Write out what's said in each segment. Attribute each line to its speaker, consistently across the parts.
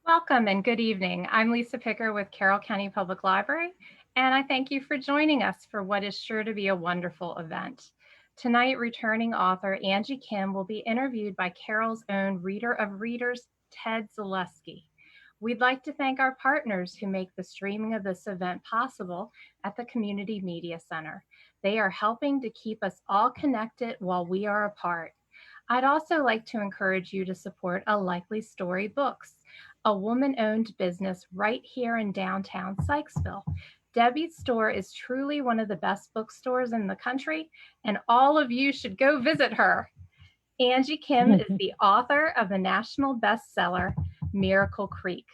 Speaker 1: Welcome and good evening. I'm Lisa Picker with Carroll County Public Library, and I thank you for joining us for what is sure to be a wonderful event. Tonight, returning author Angie Kim will be interviewed by Carroll's own reader of readers, Ted Zaleski. We'd like to thank our partners who make the streaming of this event possible at the Community Media Center. They are helping to keep us all connected while we are apart. I'd also like to encourage you to support A Likely Story Books, a woman-owned business right here in downtown Sykesville. Debbie's store is truly one of the best bookstores in the country, and all of you should go visit her. Angie Kim is the author of the national bestseller, Miracle Creek.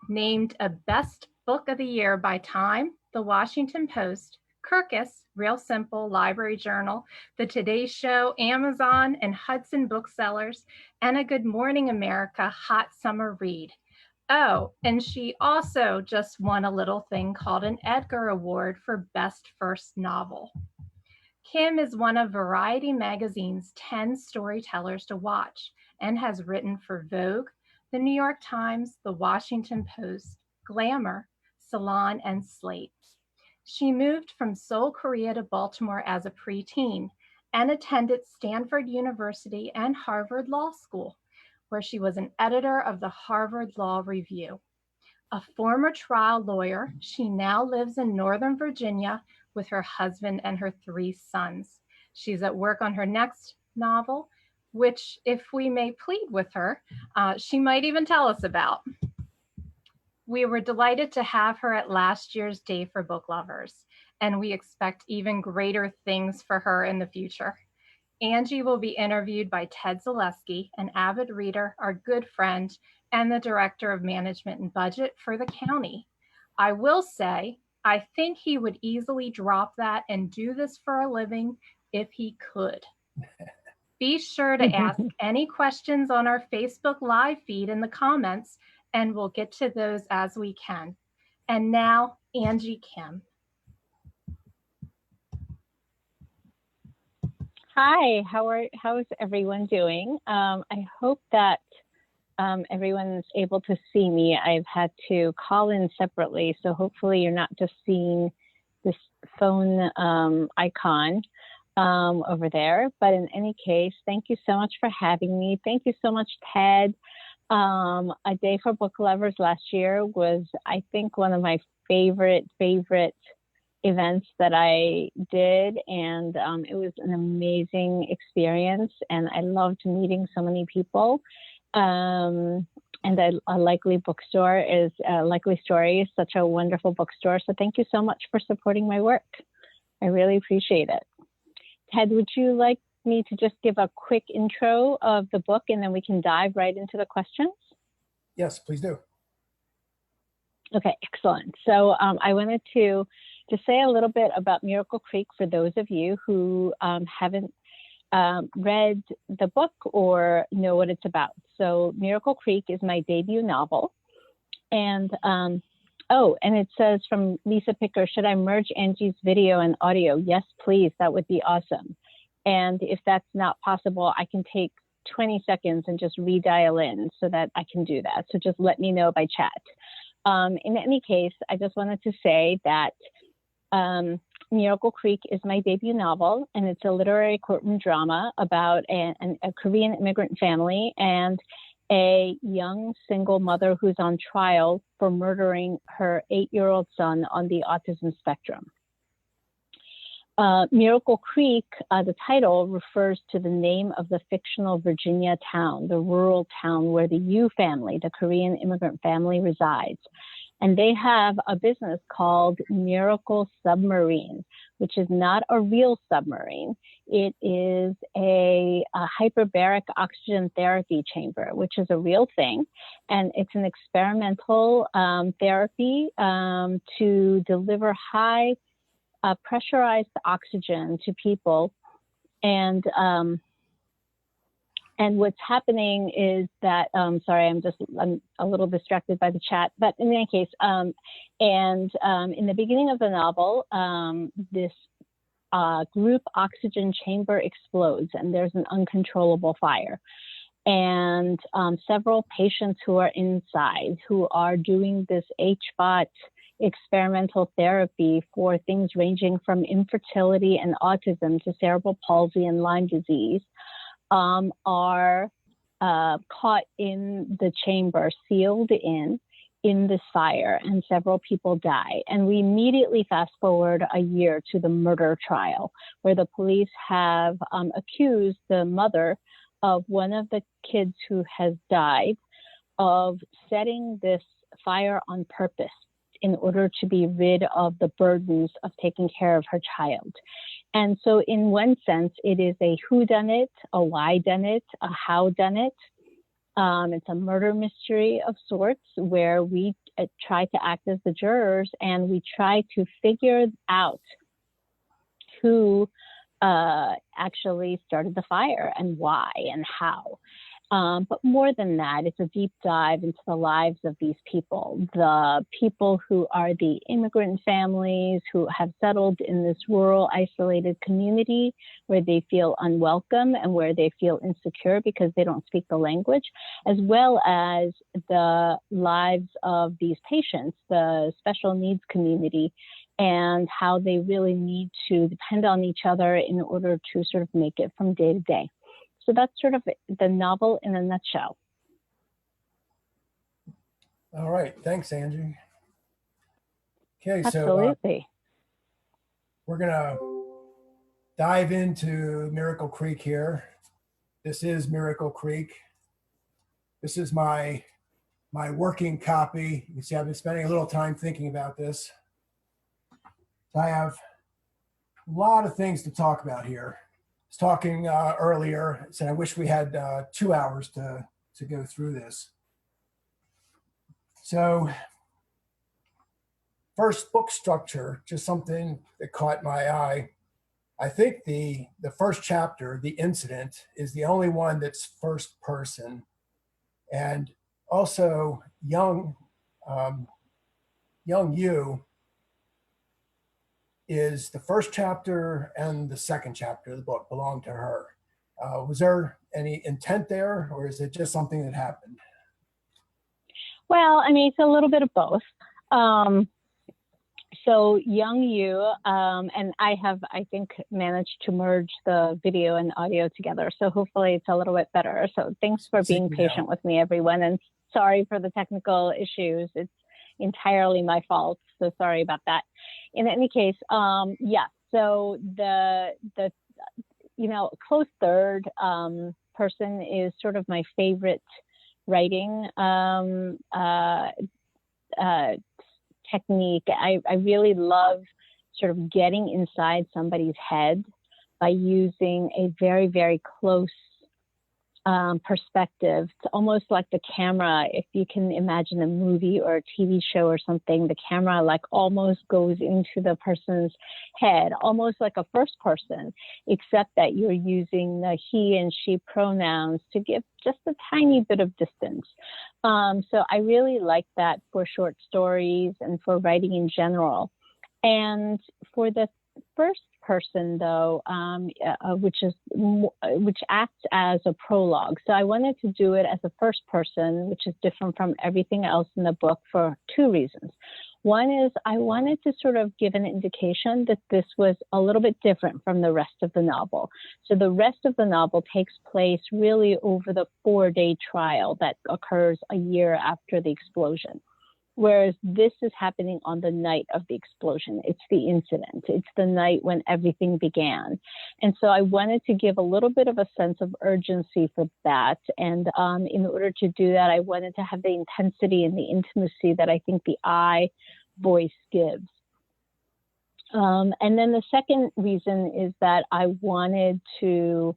Speaker 1: Named a Best Book of the Year by Time, The Washington Post, Kirkus, Real Simple, Library Journal, The Today Show, Amazon, and Hudson Booksellers, and a Good Morning America Hot Summer Read. Oh, and she also just won a little thing called an Edgar Award for Best First Novel. Kim is one of Variety Magazine's 10 storytellers to watch and has written for Vogue, The New York Times, The Washington Post, Glamour, Salon, and Slate. She moved from Seoul, Korea to Baltimore as a preteen and attended Stanford University and Harvard Law School, where she was an editor of the Harvard Law Review. A former trial lawyer, she now lives in Northern Virginia with her husband and her 3 sons. She's at work on her next novel, which, if we may plead with her, she might even tell us about. We were delighted to have her at last year's Day for Book Lovers, and we expect even greater things for her in the future. Angie will be interviewed by Ted Zaleski, an avid reader, our good friend, and the Director of Management and Budget for the county. I will say, I think he would easily drop that and do this for a living if he could. Be sure to ask any questions on our Facebook Live feed in the comments, and we'll get to those as we can. And now, Angie Kim.
Speaker 2: Hi, how is everyone doing? I hope that everyone's able to see me. I've had to call in separately, so hopefully you're not just seeing this phone icon over there. But in any case, thank you so much for having me. Thank you so much, Ted. A Day for Book Lovers last year was, I think, one of my favorite events that I did, and it was an amazing experience, and I loved meeting so many people. And A Likely Story is such a wonderful bookstore, so thank you so much for supporting my work. I really appreciate it. Ted, would you like me to just give a quick intro of the book, and then we can dive right into the questions?
Speaker 3: Yes, please do.
Speaker 2: Okay, excellent. So I wanted to say a little bit about Miracle Creek for those of you who haven't read the book or know what it's about. So Miracle Creek is my debut novel. And and it says from Lisa Picker, should I merge Angie's video and audio? Yes, please, that would be awesome. And if that's not possible, I can take 20 seconds and just redial in so that I can do that. So just let me know by chat. In any case, I just wanted to say that Miracle Creek is my debut novel, and it's a literary courtroom drama about a Korean immigrant family and a young single mother who's on trial for murdering her 8-year-old son on the autism spectrum. Miracle Creek, the title, refers to the name of the fictional Virginia town, the rural town where the Yu family, the Korean immigrant family, resides. And they have a business called Miracle Submarine, which is not a real submarine. It is a hyperbaric oxygen therapy chamber, which is a real thing. And it's an experimental therapy to deliver high pressurized oxygen to people. And what's happening is that, sorry, I'm a little distracted by the chat, but in any case, in the beginning of the novel, this group oxygen chamber explodes and there's an uncontrollable fire. and several patients who are inside who are doing this HBOT experimental therapy for things ranging from infertility and autism to cerebral palsy and Lyme disease, are caught in the chamber, sealed in this fire, and several people die. And we immediately fast forward a year to the murder trial, where the police have accused the mother of one of the kids who has died of setting this fire on purpose in order to be rid of the burdens of taking care of her child. And so in one sense, it is a whodunit, a why done it, a how done it. It's a murder mystery of sorts where we try to act as the jurors and we try to figure out who actually started the fire and why and how. But more than that, it's a deep dive into the lives of these people, the people who are the immigrant families who have settled in this rural, isolated community where they feel unwelcome and where they feel insecure because they don't speak the language, as well as the lives of these patients, the special needs community, and how they really need to depend on each other in order to sort of make it from day to day. So that's sort of the novel in a nutshell.
Speaker 3: All right. Thanks, Angie. Okay,
Speaker 2: Absolutely.
Speaker 3: So we're going to dive into Miracle Creek here. This is Miracle Creek. This is my working copy. You can see I've been spending a little time thinking about this. So I have a lot of things to talk about here. I was talking earlier, said I wish we had 2 hours to go through this. So first, book structure, just something that caught my eye. I think the first chapter, the incident, is the only one that's first person. And also young you is the first chapter and the second chapter of the book belong to her. Was there any intent there, or is it just something that happened?
Speaker 2: Well, I mean, it's a little bit of both. So young you, and I have, I think, managed to merge the video and audio together. So hopefully it's a little bit better. So thanks for being patient with me, everyone. And sorry for the technical issues. It's entirely my fault. So sorry about that. In any case, yeah, so the close third person is sort of my favorite writing technique. I really love sort of getting inside somebody's head by using a very, very close perspective. It's almost like the camera, if you can imagine a movie or a TV show or something, the camera like almost goes into the person's head, almost like a first person, except that you're using the he and she pronouns to give just a tiny bit of distance. So I really like that for short stories and for writing in general. And for the first person, though, which acts as a prologue. So I wanted to do it as a first person, which is different from everything else in the book for two reasons. One is I wanted to sort of give an indication that this was a little bit different from the rest of the novel. So the rest of the novel takes place really over the 4-day trial that occurs a year after the explosion. Whereas this is happening on the night of the explosion. It's the incident. It's the night when everything began. And so I wanted to give a little bit of a sense of urgency for that. And in order to do that, I wanted to have the intensity and the intimacy that I think the I voice gives. And then the second reason is that I wanted to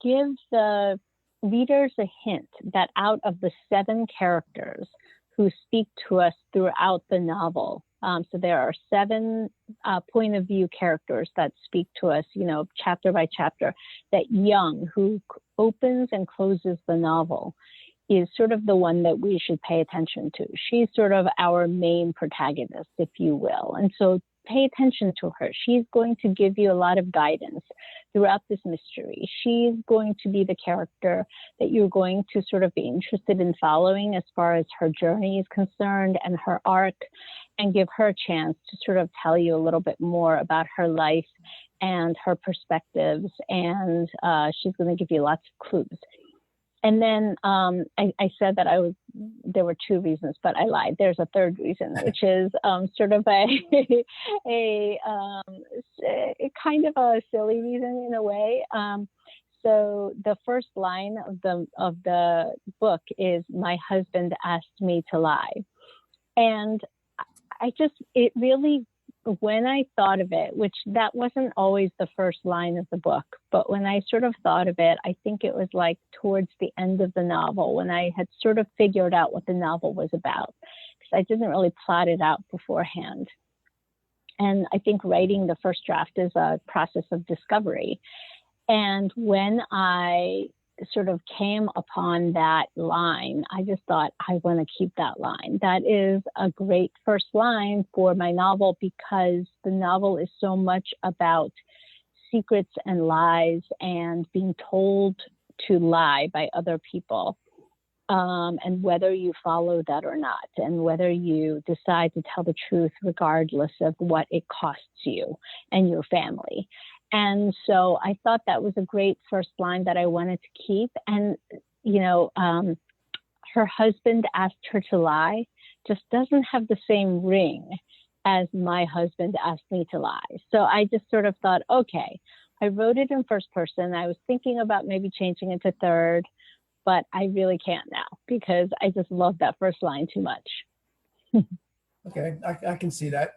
Speaker 2: give the readers a hint that out of the 7 characters who speak to us throughout the novel. So there are 7 point of view characters that speak to us, chapter by chapter. That Young, who opens and closes the novel, is sort of the one that we should pay attention to. She's sort of our main protagonist, if you will. And so pay attention to her. She's going to give you a lot of guidance throughout this mystery. She's going to be the character that you're going to sort of be interested in following as far as her journey is concerned and her arc, and give her a chance to sort of tell you a little bit more about her life and her perspectives. And she's going to give you lots of clues. And then I said that there were two reasons, but I lied. There's a third reason, which is sort of a kind of a silly reason in a way. So the first line of the book is, "My husband asked me to lie," and it really, when I thought of it, which that wasn't always the first line of the book, but when I sort of thought of it, I think it was like towards the end of the novel, when I had sort of figured out what the novel was about, because I didn't really plot it out beforehand. And I think writing the first draft is a process of discovery. And when I sort of came upon that line, I just thought, I want to keep that line. That is a great first line for my novel, because the novel is so much about secrets and lies and being told to lie by other people, and whether you follow that or not, and whether you decide to tell the truth regardless of what it costs you and your family. And so I thought that was a great first line that I wanted to keep. And, her husband asked her to lie just doesn't have the same ring as my husband asked me to lie. So I just sort of thought, okay, I wrote it in first person. I was thinking about maybe changing it to third, but I really can't now because I just love that first line too much.
Speaker 3: Okay, I can see that.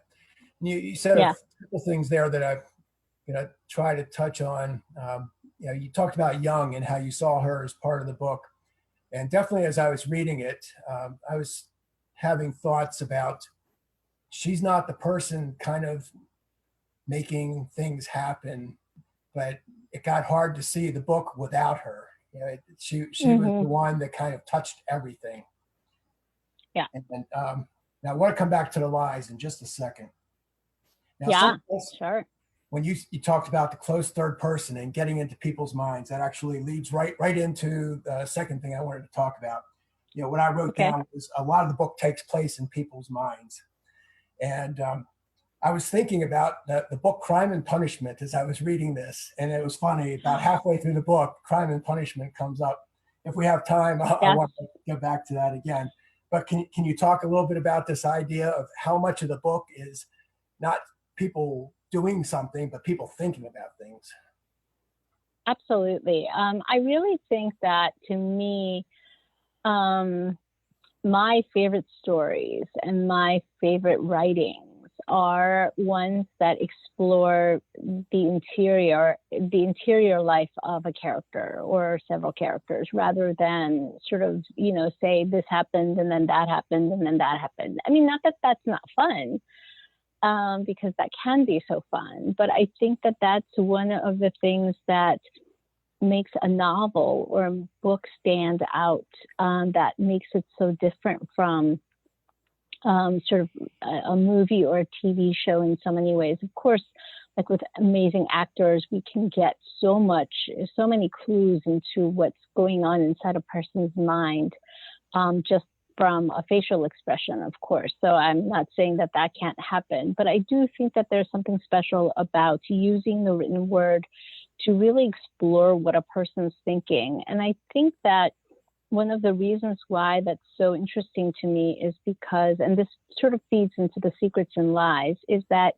Speaker 3: You said a couple things there that I try to touch on. You talked about Young and how you saw her as part of the book, and definitely as I was reading it, I was having thoughts about, she's not the person kind of making things happen, but it got hard to see the book without her. She was the one that kind of touched everything.
Speaker 2: Yeah.
Speaker 3: And now I want to come back to the lies in just a second.
Speaker 2: Now, sure.
Speaker 3: When you talked about the close third person and getting into people's minds, that actually leads right into the second thing I wanted to talk about. What I wrote down was a lot of the book takes place in people's minds. And I was thinking about the book Crime and Punishment as I was reading this. And it was funny, about halfway through the book, Crime and Punishment comes up. If we have time, I want to go back to that again. But can you talk a little bit about this idea of how much of the book is not people doing something, but people thinking about things?
Speaker 2: Absolutely. I really think that, to me, my favorite stories and my favorite writings are ones that explore the interior life of a character or several characters, rather than sort of, say this happened and then that happened and then that happened. I mean, not that that's not fun, because that can be so fun. But I think that that's one of the things that makes a novel or a book stand out, that makes it so different from sort of a movie or a TV show in so many ways. Of course, like with amazing actors, we can get so many clues into what's going on inside a person's mind, just from a facial expression, of course. So I'm not saying that can't happen, but I do think that there's something special about using the written word to really explore what a person's thinking. And I think that one of the reasons why that's so interesting to me is because, and this sort of feeds into the secrets and lies, is that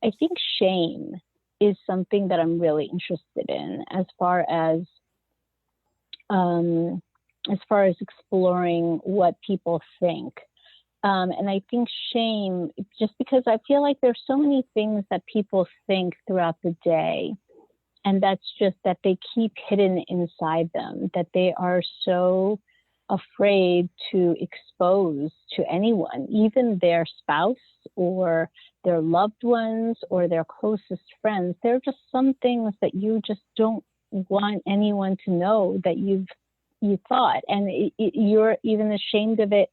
Speaker 2: I think shame is something that I'm really interested in as far as exploring what people think. And I think shame, just because I feel like there's so many things that people think throughout the day, and that's just that they keep hidden inside them, that they are so afraid to expose to anyone, even their spouse or their loved ones or their closest friends. There are just some things that you just don't want anyone to know that you thought, and you're even ashamed of it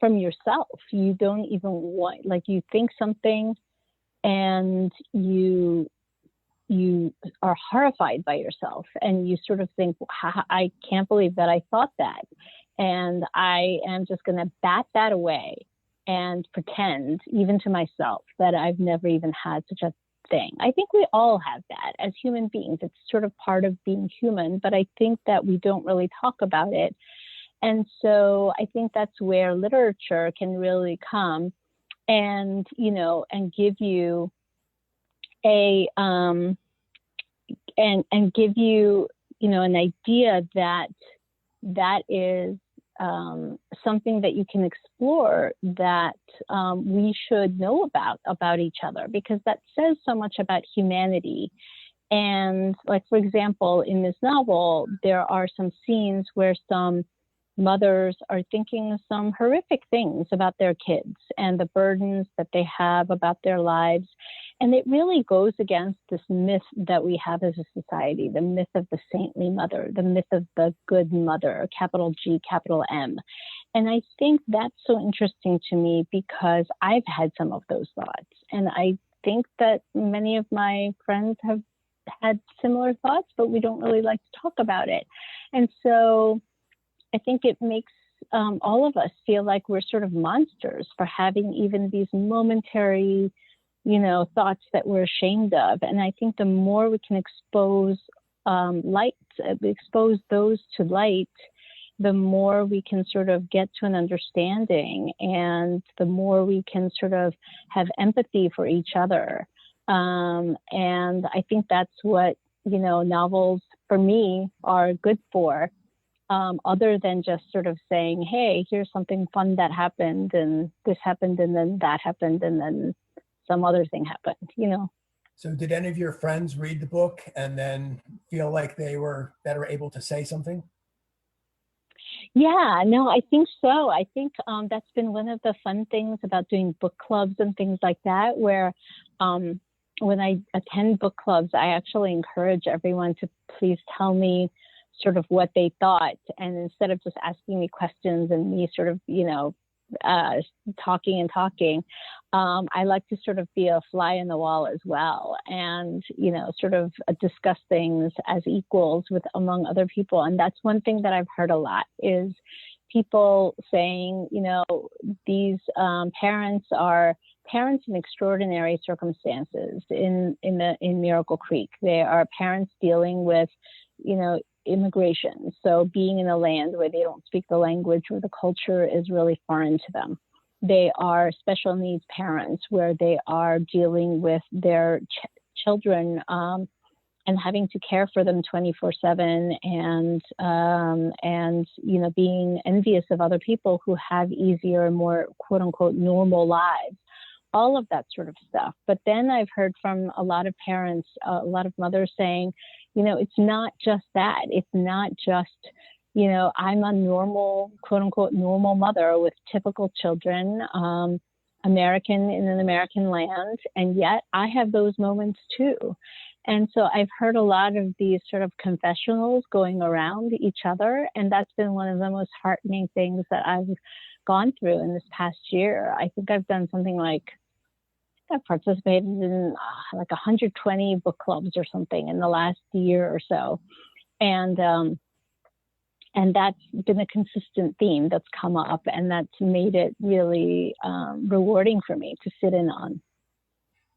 Speaker 2: from yourself. You don't even want, like, you think something and you are horrified by yourself, and you sort of think, I can't believe that I thought that, and I am just going to bat that away and pretend, even to myself, that I've never even had such a thing. I think we all have that as human beings. It's sort of part of being human, but I think that we don't really talk about it. And so I think that's where literature can really come and, and give you a, and give you, an idea that is something that you can explore, that we should know about each other, because that says so much about humanity. And like, for example, in this novel, there are some scenes where some mothers are thinking some horrific things about their kids and the burdens that they have about their lives. And it really goes against this myth that we have as a society, the myth of the saintly mother, the myth of the good mother, capital G, capital M. And I think that's so interesting to me, because I've had some of those thoughts. And I think that many of my friends have had similar thoughts, but we don't really like to talk about it. And so I think it makes all of us feel like we're sort of monsters for having even these momentary, thoughts that we're ashamed of. And I think the more we can expose expose those to light, the more we can sort of get to an understanding, and the more we can sort of have empathy for each other. And I think that's what, novels for me are good for. Other than just sort of saying, hey, here's something fun that happened, and this happened, and then that happened, and then some other thing happened,
Speaker 3: So did any of your friends read the book and then feel like they were better able to say something?
Speaker 2: Yeah, no, I think so. I think that's been one of the fun things about doing book clubs and things like that, where when I attend book clubs, I actually encourage everyone to please tell me sort of what they thought. And instead of just asking me questions and me sort of, talking, I like to sort of be a fly in the wall as well, and, sort of discuss things as equals among other people. And that's one thing that I've heard a lot, is people saying, these parents are parents in extraordinary circumstances in Miracle Creek. They are parents dealing with, immigration. So being in a land where they don't speak the language, where the culture is really foreign to them. They are special needs parents, where they are dealing with their children and having to care for them 24/7, and being envious of other people who have easier and more quote unquote normal lives. All of that sort of stuff. But then I've heard from a lot of parents, a lot of mothers saying, it's not just that. It's not just, I'm a normal, quote unquote, normal mother with typical children, American in an American land. And yet I have those moments too. And so I've heard a lot of these sort of confessionals going around each other. And that's been one of the most heartening things that I've gone through in this past year. I think I've done something like, I've participated in like 120 book clubs or something in the last year or so. And that's been a consistent theme that's come up, and that's made it really rewarding for me to sit in on.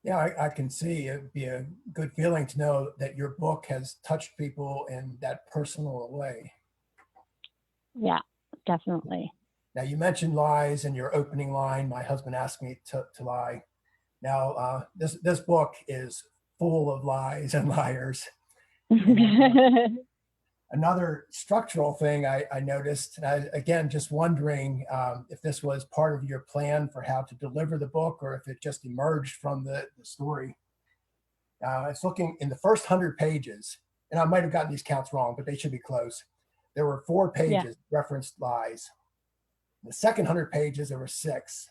Speaker 3: Yeah, I can see it'd be a good feeling to know that your book has touched people in that personal way.
Speaker 2: Yeah, definitely.
Speaker 3: Now, you mentioned lies in your opening line. My husband asked me to lie. Now, this book is full of lies and liars. Another structural thing I noticed, and I, again, just wondering if this was part of your plan for how to deliver the book, or if it just emerged from the story. I was looking in the first 100 pages, and I might have gotten these counts wrong, but they should be close. There were 4 pages referenced lies. In the second 100 pages, there were 6.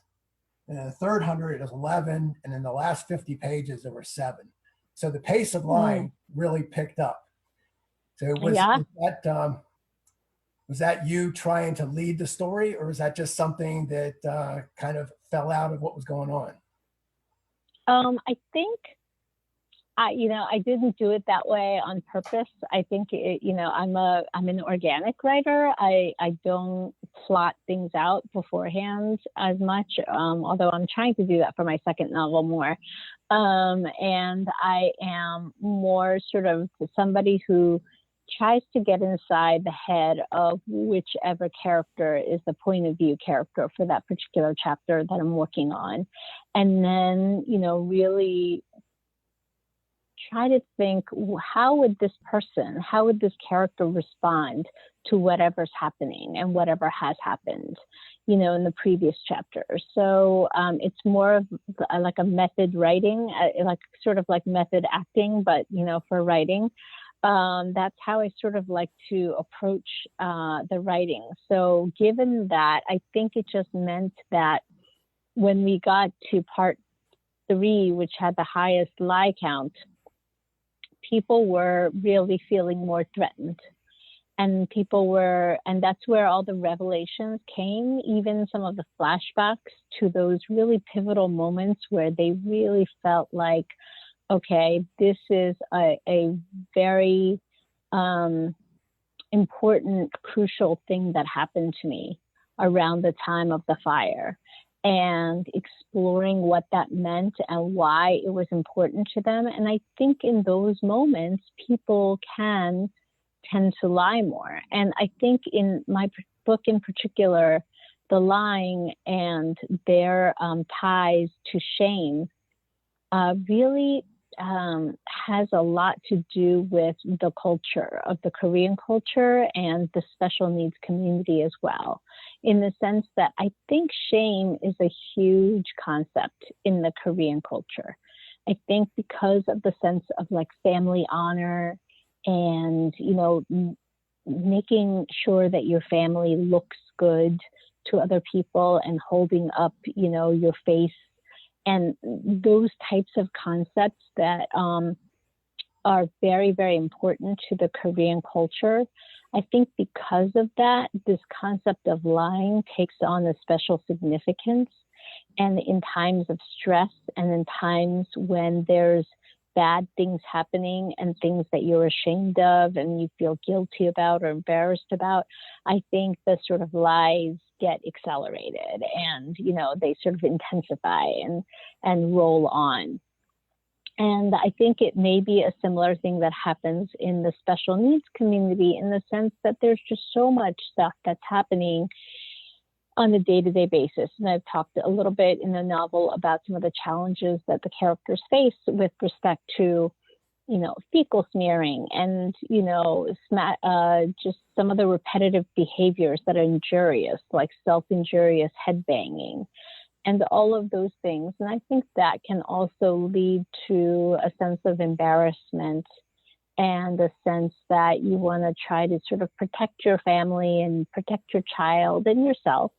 Speaker 3: And in the third 100, it was 11. And in the last 50 pages, there were 7. So the pace of lying really picked up. So was that you trying to lead the story, or was that just something that kind of fell out of what was going on?
Speaker 2: I think I didn't do it that way on purpose. I think I'm an organic writer. I don't plot things out beforehand as much, although I'm trying to do that for my second novel more. And I am more sort of somebody who tries to get inside the head of whichever character is the point of view character for that particular chapter that I'm working on. And then, really try to think, how would this character respond to whatever's happening and whatever has happened, in the previous chapter. So it's more of like a method writing, like sort of like method acting, but, for writing. That's how I sort of like to approach the writing. So given that, I think it just meant that when we got to part 3, which had the highest lie count, people were really feeling more threatened. And and that's where all the revelations came, even some of the flashbacks to those really pivotal moments where they really felt like, okay, this is a very important, crucial thing that happened to me around the time of the fire, and exploring what that meant and why it was important to them. And I think in those moments, people can tend to lie more. And I think in my book in particular, the lying and their ties to shame really has a lot to do with the culture of the Korean culture and the special needs community as well, in the sense that I think shame is a huge concept in the Korean culture. I think because of the sense of like family honor and, making sure that your family looks good to other people and holding up, your face, and those types of concepts that are very, very important to the Korean culture. I think because of that, this concept of lying takes on a special significance. And in times of stress and in times when there's bad things happening and things that you're ashamed of and you feel guilty about or embarrassed about, I think the sort of lies get accelerated and, they sort of intensify and roll on. And I think it may be a similar thing that happens in the special needs community, in the sense that there's just so much stuff that's happening on a day-to-day basis. And I've talked a little bit in the novel about some of the challenges that the characters face with respect to, fecal smearing and, just some of the repetitive behaviors that are injurious, like self-injurious headbanging and all of those things. And I think that can also lead to a sense of embarrassment and a sense that you want to try to sort of protect your family and protect your child and yourself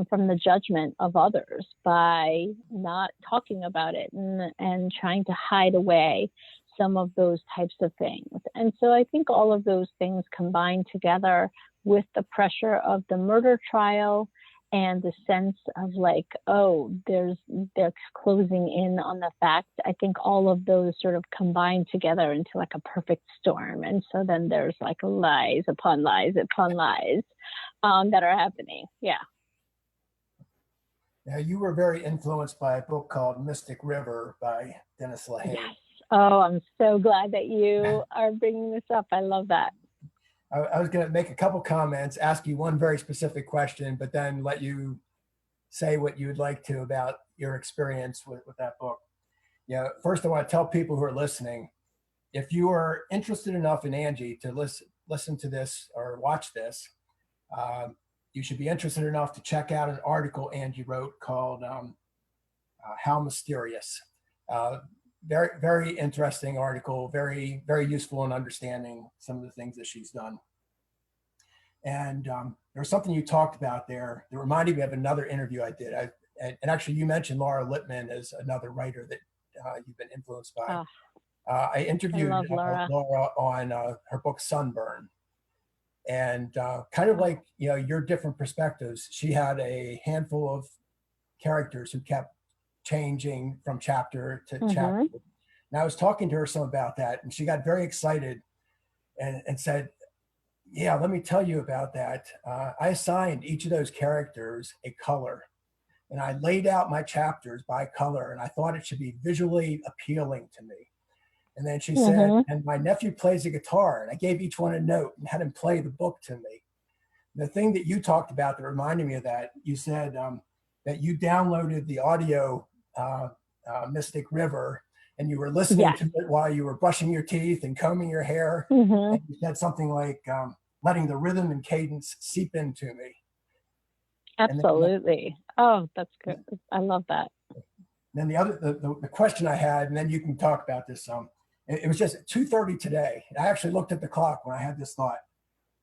Speaker 2: from the judgment of others by not talking about it and trying to hide away some of those types of things. And so I think all of those things combined together with the pressure of the murder trial and the sense of like, oh, they're closing in on the fact. I think all of those sort of combine together into like a perfect storm. And so then there's like lies upon lies upon lies that are happening. Yeah.
Speaker 3: Now, you were very influenced by a book called Mystic River by Dennis LaHaye.
Speaker 2: Yes. Oh, I'm so glad that you are bringing this up. I love that.
Speaker 3: I was going to make a couple comments, ask you one very specific question, but then let you say what you would like to about your experience with that book. First, I want to tell people who are listening, if you are interested enough in Angie to listen to this or watch this, you should be interested enough to check out an article Angie wrote called How Mysterious. Very, very interesting article, very, very useful in understanding some of the things that she's done. And there was something you talked about there that reminded me of another interview I did. And actually, you mentioned Laura Lippman as another writer that you've been influenced by. I interviewed Laura on her book Sunburn. And kind of like, your different perspectives, she had a handful of characters who kept changing from chapter to
Speaker 2: Mm-hmm.
Speaker 3: chapter. And I was talking to her some about that, and she got very excited and said, yeah, let me tell you about that. I assigned each of those characters a color, and I laid out my chapters by color, and I thought it should be visually appealing to me. And then she said,
Speaker 2: Mm-hmm.
Speaker 3: and my nephew plays the guitar, and I gave each one a note and had him play the book to me. The thing that you talked about that reminded me of that, you said that you downloaded the audio Mystic River, and you were listening
Speaker 2: Yes.
Speaker 3: to it while you were brushing your teeth and combing your hair.
Speaker 2: Mm-hmm.
Speaker 3: And you said something like, letting the rhythm and cadence seep into me.
Speaker 2: Absolutely. Oh, that's good. I love that.
Speaker 3: Then the question I had, and then you can talk about this. It was just 2:30 today. I actually looked at the clock when I had this thought.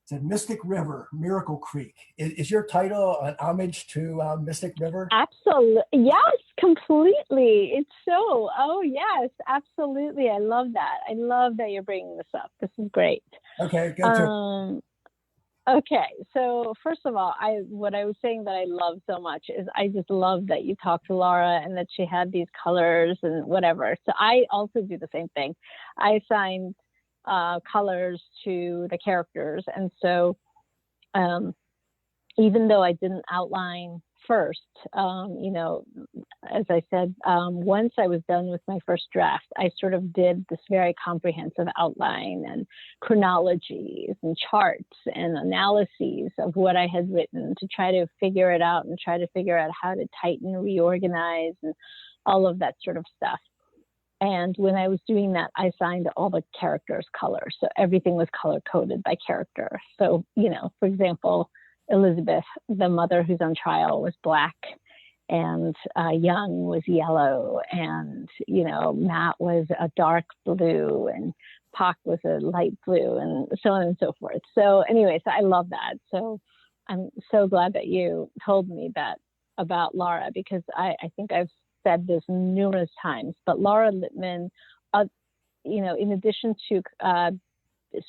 Speaker 3: It said Mystic River, Miracle Creek. Is your title an homage to Mystic River?
Speaker 2: Absolutely. Yes, completely. It's so, oh yes, absolutely. I love that. I love that you're bringing this up. This is great.
Speaker 3: Okay, go to it.
Speaker 2: Okay, so first of all, what I was saying that I love so much is I just love that you talked to Laura and that she had these colors and whatever. So I also do the same thing. I assigned colors to the characters, and so even though I didn't outline first, as I said, once I was done with my first draft, I sort of did this very comprehensive outline and chronologies and charts and analyses of what I had written to try to figure it out and try to figure out how to tighten, reorganize, and all of that sort of stuff. And when I was doing that, I assigned all the characters colors. So everything was color coded by character. So, for example, Elizabeth, the mother who's on trial, was black, and Young was yellow, and Matt was a dark blue, and Pac was a light blue, and so on and so forth. So anyways, I love that. So I'm so glad that you told me that about Laura, because I think I've said this numerous times, but Laura Littman, in addition to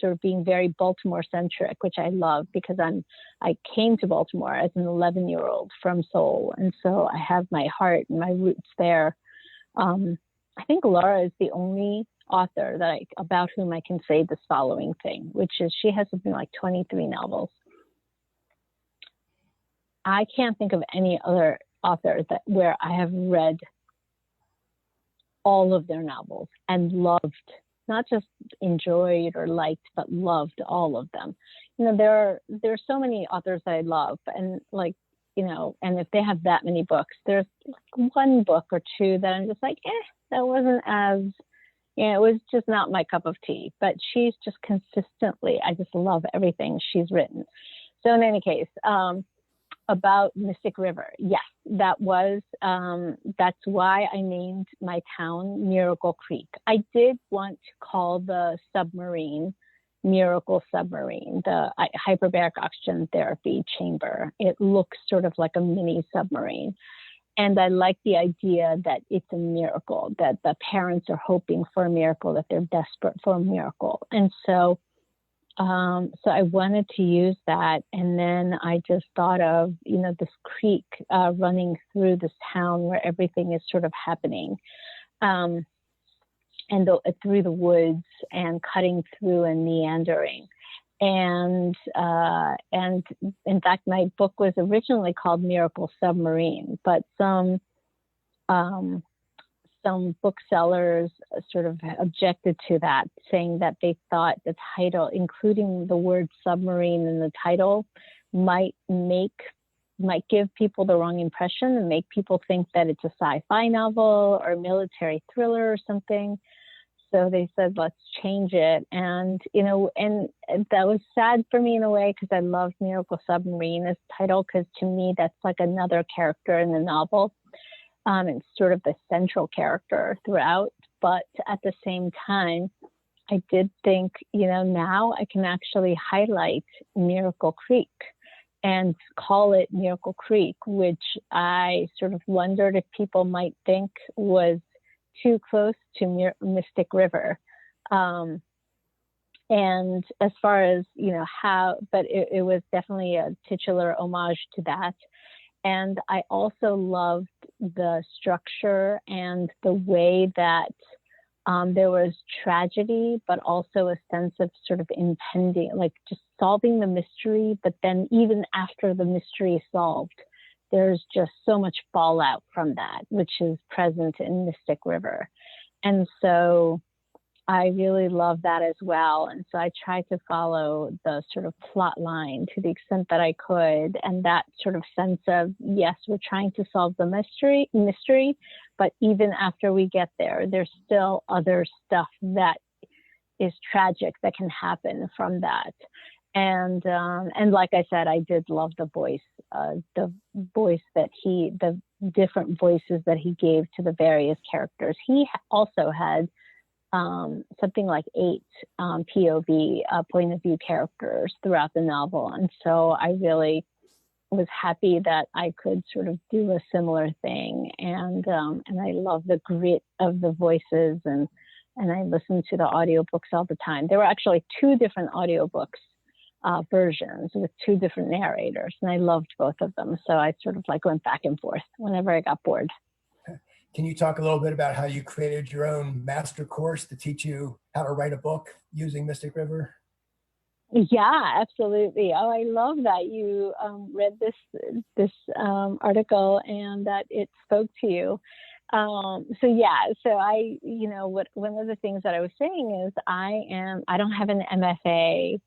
Speaker 2: sort of being very Baltimore centric, which I love because I came to Baltimore as an 11-year-old from Seoul. And so I have my heart and my roots there. I think Laura is the only author about whom I can say this following thing, which is she has something like 23 novels. I can't think of any other author where I have read all of their novels and loved, not just enjoyed or liked, but loved all of them. There's so many authors that I love, and and if they have that many books, there's one book or two that I'm just like, that wasn't as, it was just not my cup of tea. But she's just consistently, I just love everything she's written. So in any case, about Mystic River, yes, that's why I named my town Miracle Creek. I did want to call the submarine Miracle Submarine, the hyperbaric oxygen therapy chamber. It looks sort of like a mini submarine. And I like the idea that it's a miracle, that the parents are hoping for a miracle, that they're desperate for a miracle. And so I wanted to use that. And then I just thought of, this creek running through this town where everything is sort of happening. And through the woods and cutting through and meandering. And in fact, my book was originally called Miracle Submarine, but some booksellers sort of objected to that, saying that they thought the title, including the word submarine in the title, might give people the wrong impression and make people think that it's a sci-fi novel or a military thriller or something. So they said, let's change it. And, and that was sad for me in a way, because I loved Miracle Submarine as title, because to me, that's like another character in the novel. It's sort of the central character throughout. But at the same time, I did think, now I can actually highlight Miracle Creek and call it Miracle Creek, which I sort of wondered if people might think was too close to Mystic River. And as far as, but it was definitely a titular homage to that. And I also loved the structure and the way that there was tragedy, but also a sense of sort of impending, like just solving the mystery. But then even after the mystery is solved, there's just so much fallout from that, which is present in Mystic River. And so I really love that as well. And so I tried to follow the sort of plot line to the extent that I could. And that sort of sense of, yes, we're trying to solve the mystery, but even after we get there, there's still other stuff that is tragic that can happen from that. And like I said, I did love the voice that the different voices that he gave to the various characters. He also had something like 8 POV, point of view characters throughout the novel. And so I really was happy that I could sort of do a similar thing. And I love the grit of the voices, and I listen to the audiobooks all the time. There were actually 2 different audiobooks versions with 2 different narrators, and I loved both of them. So I sort of like went back and forth whenever I got bored.
Speaker 3: Can you talk a little bit about how you created your own master course to teach you how to write a book using Mystic River?
Speaker 2: Yeah, absolutely. Oh, I love that you read this article and that it spoke to you. So I, one of the things that I was saying is I don't have an MFA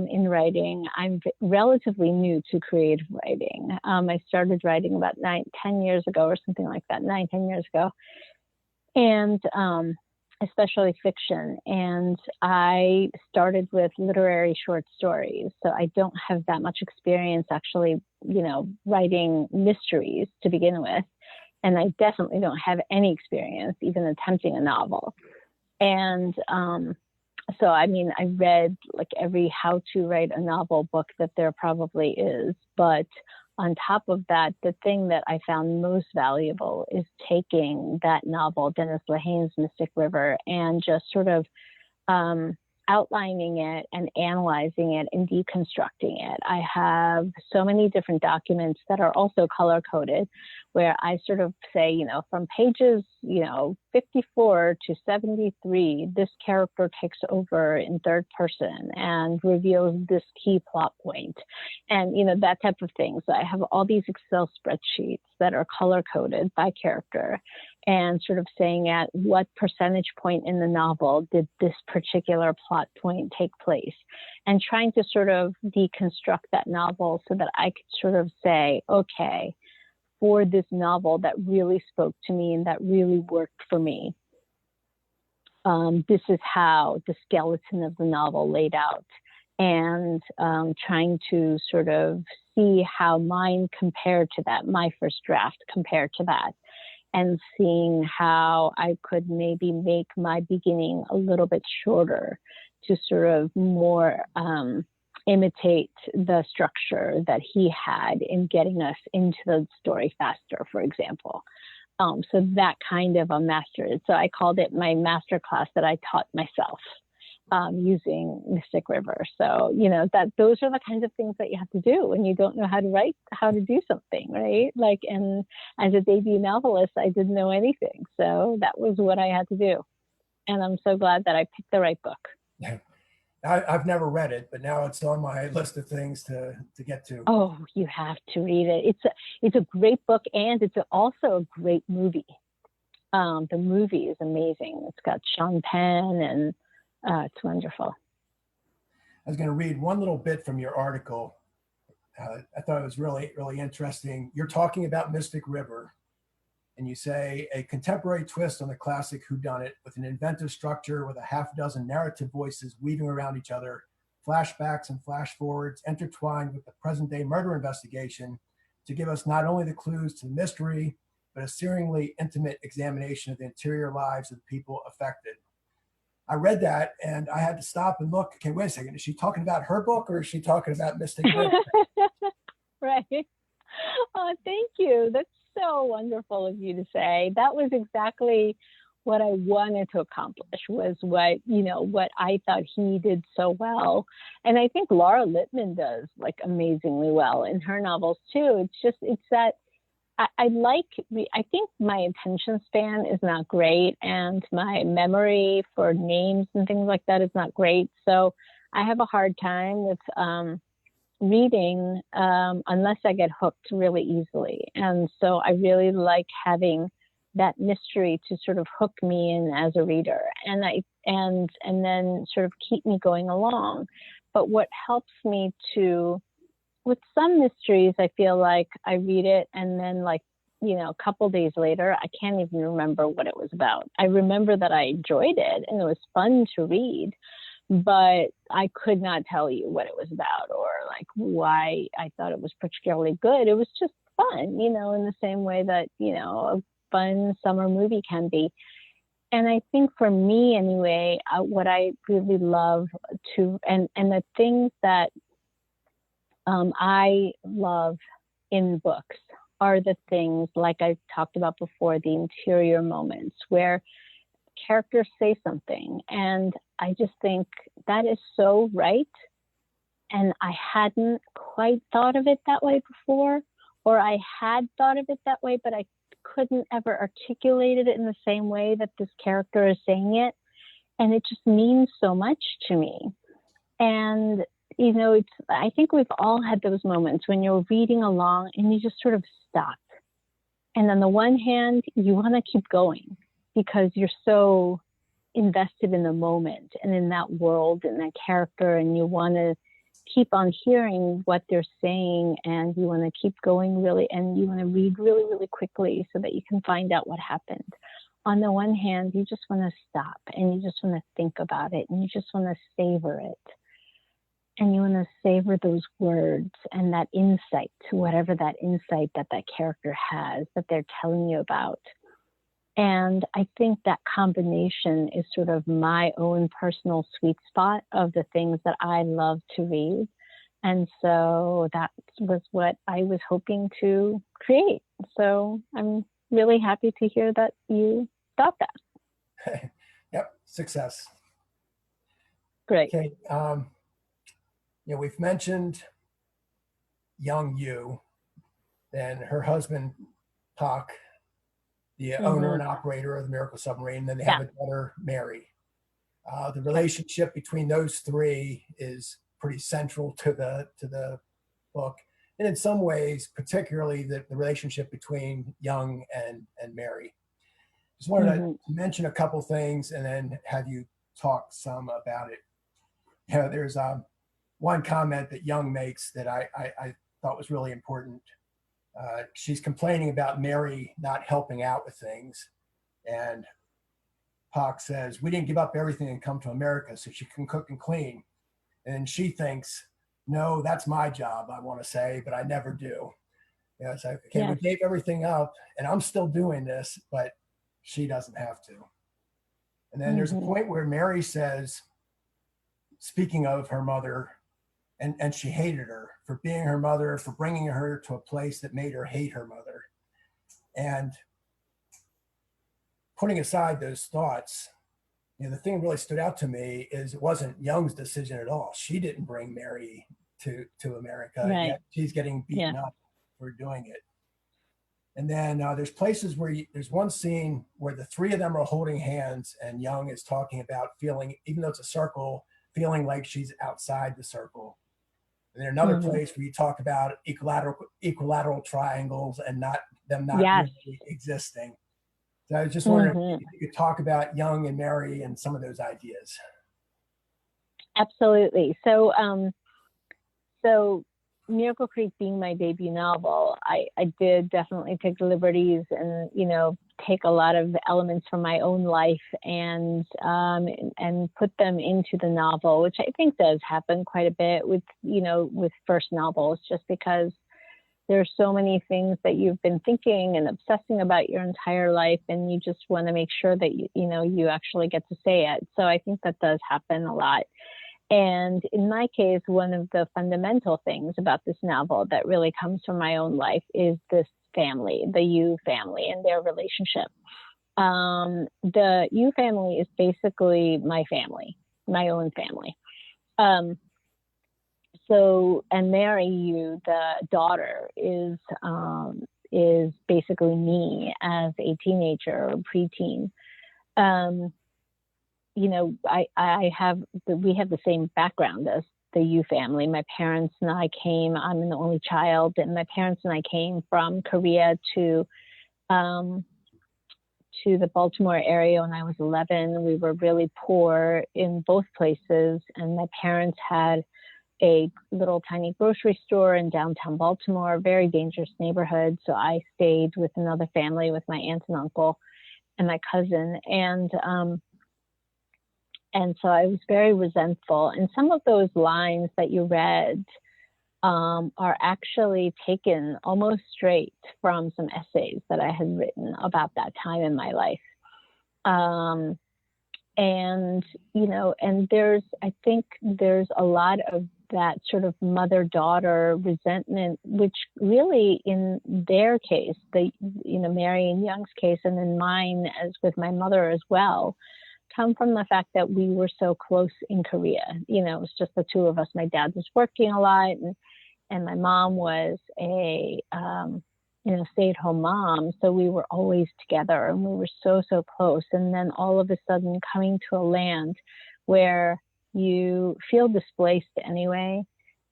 Speaker 2: in writing. I'm relatively new to creative writing. I started writing about 10 years ago or something like that, 9-10 years ago. And especially fiction. And I started with literary short stories. So I don't have that much experience actually, writing mysteries to begin with. And I definitely don't have any experience even attempting a novel. And so, I mean, I read like every how to write a novel book that there probably is. But on top of that, the thing that I found most valuable is taking that novel, Dennis Lehane's Mystic River, and just sort of outlining it and analyzing it and deconstructing it. I have so many different documents that are also color coded, where I sort of say, from pages, 54 to 73, this character takes over in third person and reveals this key plot point, and that type of thing. So I have all these Excel spreadsheets that are color coded by character, and sort of saying at what percentage point in the novel did this particular plot point take place, and trying to sort of deconstruct that novel so that I could sort of say, okay, for this novel that really spoke to me and that really worked for me, this is how the skeleton of the novel laid out, and trying to sort of see how mine compared to that, my first draft compared to that, and seeing how I could maybe make my beginning a little bit shorter to sort of more imitate the structure that he had in getting us into the story faster, for example. So that kind of a master. So I called it my master class that I taught myself using Mystic River. So, those are the kinds of things that you have to do when you don't know how to write, how to do something, right? Like, and as a debut novelist, I didn't know anything. So that was what I had to do. And I'm so glad that I picked the right book.
Speaker 3: Yeah. I've never read it, but now it's on my list of things to get to.
Speaker 2: Oh, you have to read it. It's a great book, and it's also a great movie. The movie is amazing. It's got Sean Penn, and it's wonderful.
Speaker 3: I was going to read one little bit from your article. I thought it was really, really interesting. You're talking about Mystic River, and you say a contemporary twist on the classic whodunit with an inventive structure with a half dozen narrative voices weaving around each other, flashbacks and flash forwards intertwined with the present day murder investigation to give us not only the clues to the mystery, but a searingly intimate examination of the interior lives of the people affected. I read that and I had to stop and look. Okay, wait a second. Is she talking about her book or is she talking about Mystic River?
Speaker 2: Right. Oh, thank you. That's so wonderful of you to say. That was exactly what I wanted to accomplish, was what I thought he did so well. And I think Laura Lippman does like amazingly well in her novels too. It's that I think my attention span is not great, and my memory for names and things like that is not great. So I have a hard time with reading unless I get hooked really easily. And so I really like having that mystery to sort of hook me in as a reader, and then sort of keep me going along. But what helps me to, with some mysteries, I feel like I read it and then, like, a couple days later, I can't even remember what it was about. I remember that I enjoyed it and it was fun to read, but I could not tell you what it was about or like why I thought it was particularly good. It was just fun, in the same way that, a fun summer movie can be. And I think for me anyway, what I really love and the things that I love in books are the things, like I talked about before, the interior moments where characters say something. And I just think that is so right. And I hadn't quite thought of it that way before, or I had thought of it that way, but I couldn't ever articulate it in the same way that this character is saying it. And it just means so much to me. And I think we've all had those moments when you're reading along and you just sort of stop. And on the one hand, you want to keep going because you're so invested in the moment and in that world and that character, and you want to keep on hearing what they're saying, and you want to keep going really, and you want to read really, really quickly so that you can find out what happened. On the one hand, you just want to stop and you just want to think about it, and you just want to savor it. And you want to savor those words and that insight to whatever that insight that character has, that they're telling you about. And I think that combination is sort of my own personal sweet spot of the things that I love to read. And so that was what I was hoping to create. So I'm really happy to hear that you thought that.
Speaker 3: Yep, success.
Speaker 2: Great.
Speaker 3: Okay. We've mentioned young Yu, then her husband, Pak, the owner and operator of the Miracle Submarine. Then they have a daughter, Mary. The relationship between those three is pretty central to the book. And in some ways, particularly the relationship between Young and Mary. Just wanted to mention a couple things and then have you talk some about it. There's one comment that Young makes that I thought was really important. She's complaining about Mary not helping out with things. And Pak says, we didn't give up everything and come to America so she can cook and clean. And she thinks, no, that's my job, I want to say, but I never do. It's like, okay, we gave everything up and I'm still doing this, but she doesn't have to. And then there's a point where Mary says, speaking of her mother, and she hated her for being her mother, for bringing her to a place that made her hate her mother. And putting aside those thoughts, the thing that really stood out to me is it wasn't Young's decision at all. She didn't bring Mary to America, yet she's getting beaten up for doing it. And then there's places where there's one scene where the three of them are holding hands and Young is talking about feeling, even though it's a circle, feeling like she's outside the circle. And then another place where you talk about equilateral triangles and not really existing. So I was just wondering if you could talk about Young and Mary and some of those ideas.
Speaker 2: Absolutely. So Miracle Creek being my debut novel, I did definitely take the liberties and, take a lot of elements from my own life and put them into the novel, which I think does happen quite a bit with first novels, just because there's so many things that you've been thinking and obsessing about your entire life, and you just want to make sure that you actually get to say it. So I think that does happen a lot. And in my case, one of the fundamental things about this novel that really comes from my own life is this family, the Yu family, and their relationship. The Yu family is basically my family, my own family. And Mary Yu, the daughter, is is basically me as a teenager or preteen. You know, we have the same background as the Yu family. My parents and I came, I'm an only child, and my parents and I came from Korea to the Baltimore area when I was 11. We were really poor in both places, and my parents had a little tiny grocery store in downtown Baltimore, very dangerous neighborhood. So I stayed with another family with my aunt and uncle and my cousin. And so I was very resentful. And some of those lines that you read are actually taken almost straight from some essays that I had written about that time in my life. And, you know, and I think there's a lot of that sort of mother-daughter resentment, which really in their case, Mary and Young's case, and in mine as with my mother as well, come from the fact that we were so close in Korea. You know, it was just the two of us. My dad was working a lot, and my mom was a stay-at-home mom. So we were always together, and we were so close. And then all of a sudden coming to a land where you feel displaced anyway,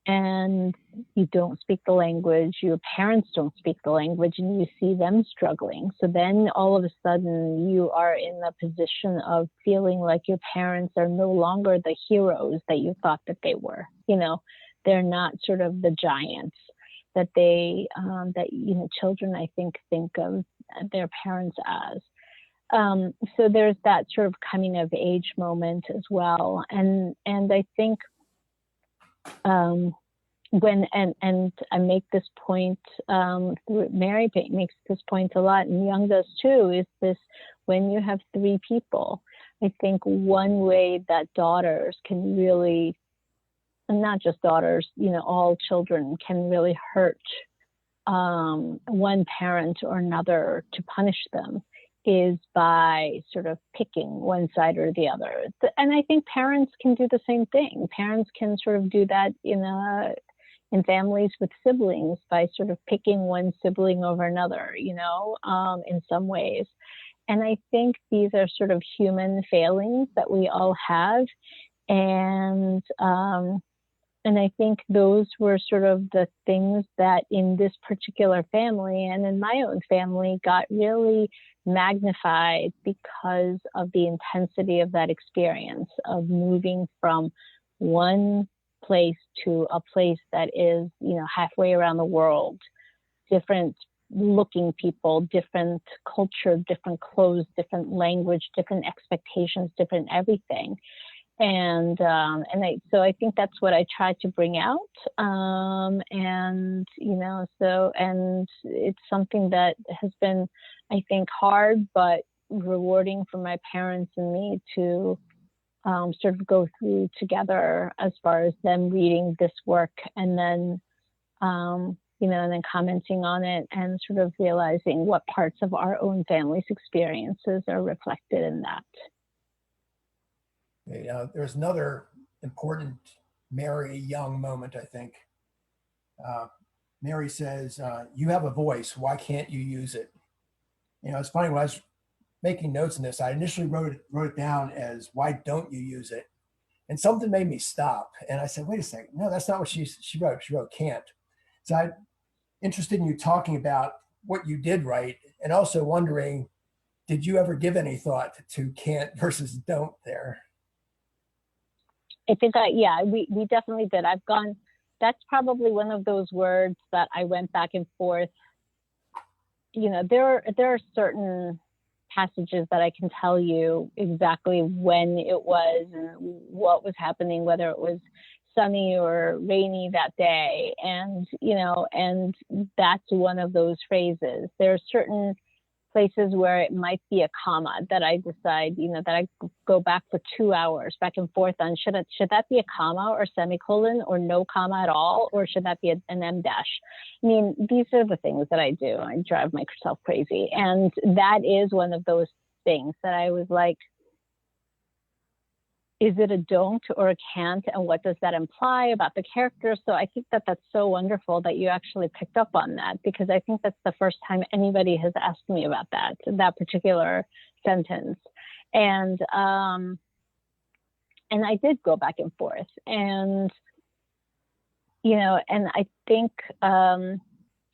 Speaker 2: and you don't speak the language, your parents don't speak the language, and you see them struggling. So then all of a sudden you are in the position of feeling like your parents are no longer the heroes that you thought that they were. You know, they're not sort of the giants that children, I think of their parents as. So there's that sort of coming of age moment as well. And I think when I make this point, Mary makes this point a lot, and Young does too, is this: when you have three people, I think one way that daughters can really, and not just daughters, you know, all children can really hurt one parent or another to punish them, is by sort of picking one side or the other. And I think parents can do the same thing. Parents can sort of do that in families with siblings by sort of picking one sibling over another, you know, in some ways. And I think these are sort of human failings that we all have. And I think those were sort of the things that in this particular family and in my own family got really magnified because of the intensity of that experience of moving from one place to a place that is, you know, halfway around the world, different looking people, different culture, different clothes, different language, different expectations, different everything. So I think that's what I tried to bring out. And it's something that has been, I think, hard, but rewarding for my parents and me to sort of go through together, as far as them reading this work and then, and then commenting on it and sort of realizing what parts of our own family's experiences are reflected in that.
Speaker 3: There's another important Mary Young moment, I think. Mary says, you have a voice, why can't you use it? You know, it's funny, when I was making notes in this, I initially wrote it down as, why don't you use it? And something made me stop. And I said, wait a second, no, that's not what she wrote. She wrote can't. So I'm interested in you talking about what you did write, and also wondering, did you ever give any thought to can't versus don't there?
Speaker 2: I think we definitely did. That's probably one of those words that I went back and forth. You know, there are certain passages that I can tell you exactly when it was and what was happening, whether it was sunny or rainy that day. And, and that's one of those phrases. There are certain places where it might be a comma that I decide, that I go back for 2 hours back and forth on, should that be a comma or semicolon or no comma at all, or should that be an em dash? I mean, these are the things that I do. I drive myself crazy. And that is one of those things that I was like, is it a don't or a can't, and what does that imply about the character? So I think that that's so wonderful that you actually picked up on that, because I think that's the first time anybody has asked me about that particular sentence. And I did go back and forth, and and I think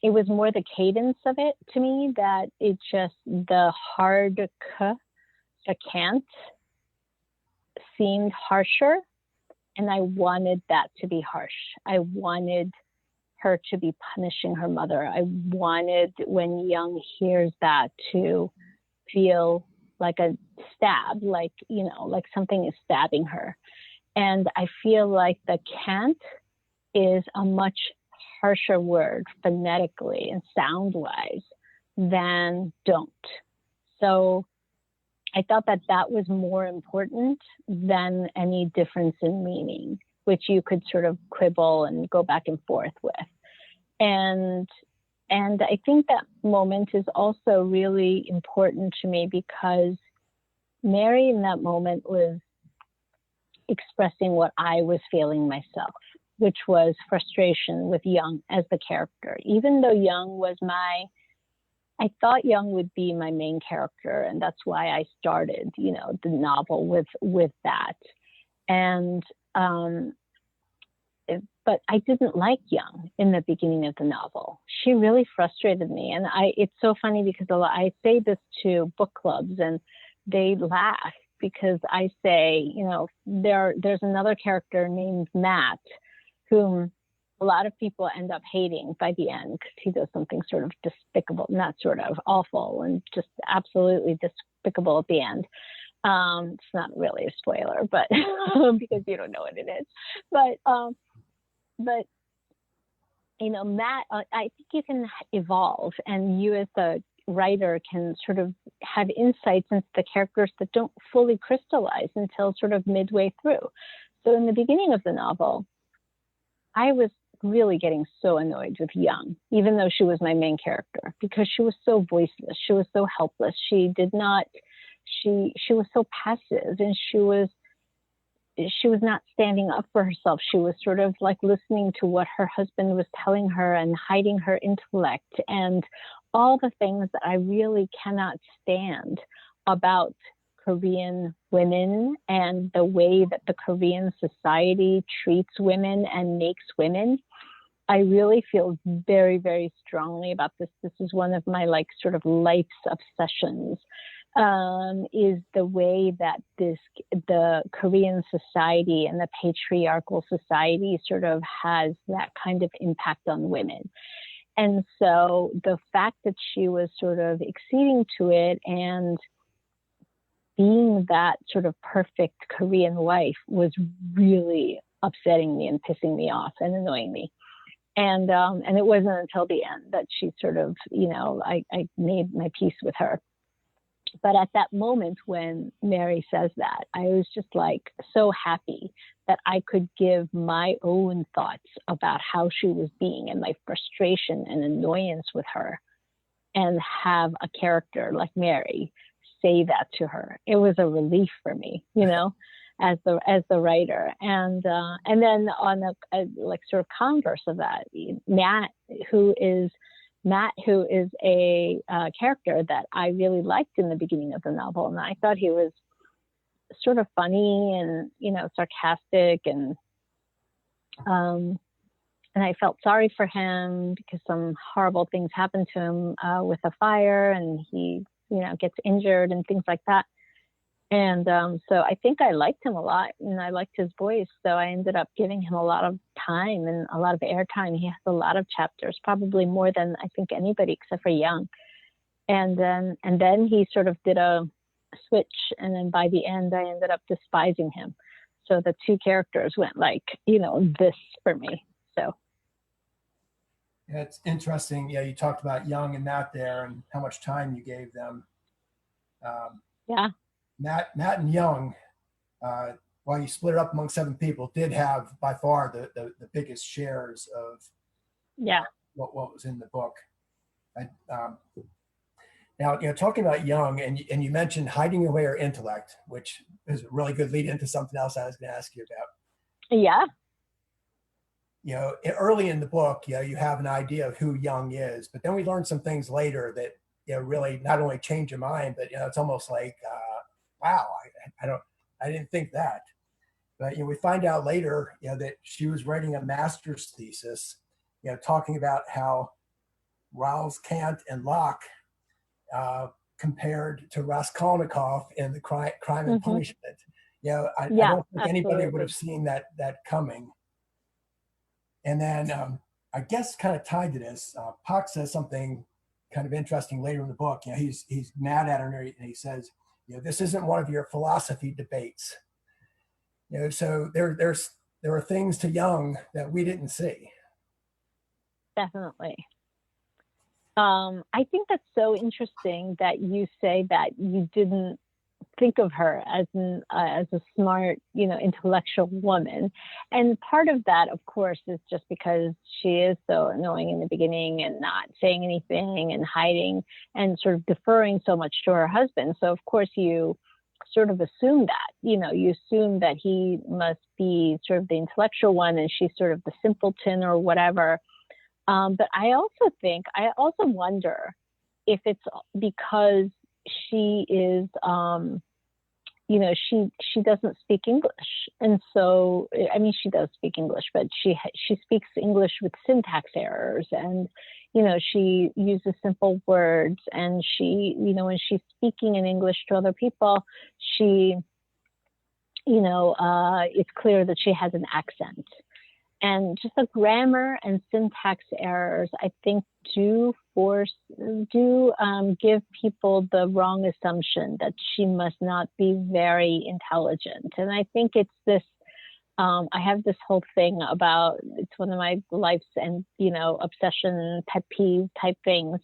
Speaker 2: it was more the cadence of it to me, that it just, the hard k, the can't, seemed harsher, and I wanted that to be harsh. I wanted her to be punishing her mother. I wanted, when Young hears that, to feel like a stab, like something is stabbing her. And I feel like the can't is a much harsher word phonetically and sound-wise than don't. So I thought that that was more important than any difference in meaning, which you could sort of quibble and go back and forth with. And I think that moment is also really important to me, because Mary in that moment was expressing what I was feeling myself, which was frustration with Young as the character. Even though Young was I thought Young would be my main character, and that's why I started, the novel with that. And but I didn't like Young in the beginning of the novel. She really frustrated me, and it's so funny because I say this to book clubs, and they laugh, because I say, there's another character named Matt, whom a lot of people end up hating by the end, because he does something sort of despicable, not sort of awful, and just absolutely despicable at the end. It's not really a spoiler, but because you don't know what it is. But Matt, I think you can evolve, and you as the writer can sort of have insights into the characters that don't fully crystallize until sort of midway through. So in the beginning of the novel, I was really getting so annoyed with Young, even though she was my main character, because she was so voiceless. She was so helpless. She was so passive, and she was not standing up for herself. She was sort of like listening to what her husband was telling her and hiding her intellect and all the things that I really cannot stand about Korean women and the way that the Korean society treats women and makes women. I really feel very, very strongly about this. This is one of my sort of life's obsessions, is the way that the Korean society and the patriarchal society sort of has that kind of impact on women. And so the fact that she was sort of acceding to it and being that sort of perfect Korean wife was really upsetting me and pissing me off and annoying me. And it wasn't until the end that she sort of, I made my peace with her. But at that moment when Mary says that, I was just so happy that I could give my own thoughts about how she was being and my frustration and annoyance with her, and have a character like Mary say that to her. It was a relief for me, as the writer. And then on a sort of converse of that, Matt, who is a character that I really liked in the beginning of the novel. And I thought he was sort of funny and, sarcastic, and I felt sorry for him because some horrible things happened to him with a fire, and he, gets injured and things like that. And so I think I liked him a lot, and I liked his voice. So I ended up giving him a lot of time and a lot of airtime. He has a lot of chapters, probably more than I think anybody except for Young. And then he sort of did a switch, and then by the end I ended up despising him. So the two characters went this for me. So
Speaker 3: yeah, it's interesting. Yeah, you talked about Young and Matt there, and how much time you gave them.
Speaker 2: Yeah.
Speaker 3: Matt and Young, while you split it up among 7 people, did have by far the biggest shares of what was in the book. Now, talking about young, and you mentioned hiding away her intellect, which is a really good lead into something else I was going to ask you about.
Speaker 2: Yeah.
Speaker 3: Early in the book, you have an idea of who Young is, but then we learn some things later that really not only change your mind, but it's almost like, wow, I didn't think that. But we find out later, that she was writing a master's thesis, talking about how Rouse, Kant, and Locke compared to Raskolnikov in the Crime and Punishment. I don't think anybody would have seen that coming. And then I guess kind of tied to this, Puck says something kind of interesting later in the book. He's mad at her and he says, this isn't one of your philosophy debates. So there are things to Young that we didn't see.
Speaker 2: Definitely. I think that's so interesting that you say that you didn't think of her as a smart, intellectual woman. And part of that, of course, is just because she is so annoying in the beginning and not saying anything and hiding and sort of deferring so much to her husband. So, of course, you sort of assume that, you assume that he must be sort of the intellectual one and she's sort of the simpleton or whatever. But I also wonder if it's because she is, she doesn't speak English. And so, I mean, she does speak English, but she speaks English with syntax errors and, she uses simple words and she, when she's speaking in English to other people, she, it's clear that she has an accent. And just the grammar and syntax errors, I think, do give people the wrong assumption that she must not be very intelligent. And I think it's this, I have this whole thing about, it's one of my life's and, obsession, pet peeve type things,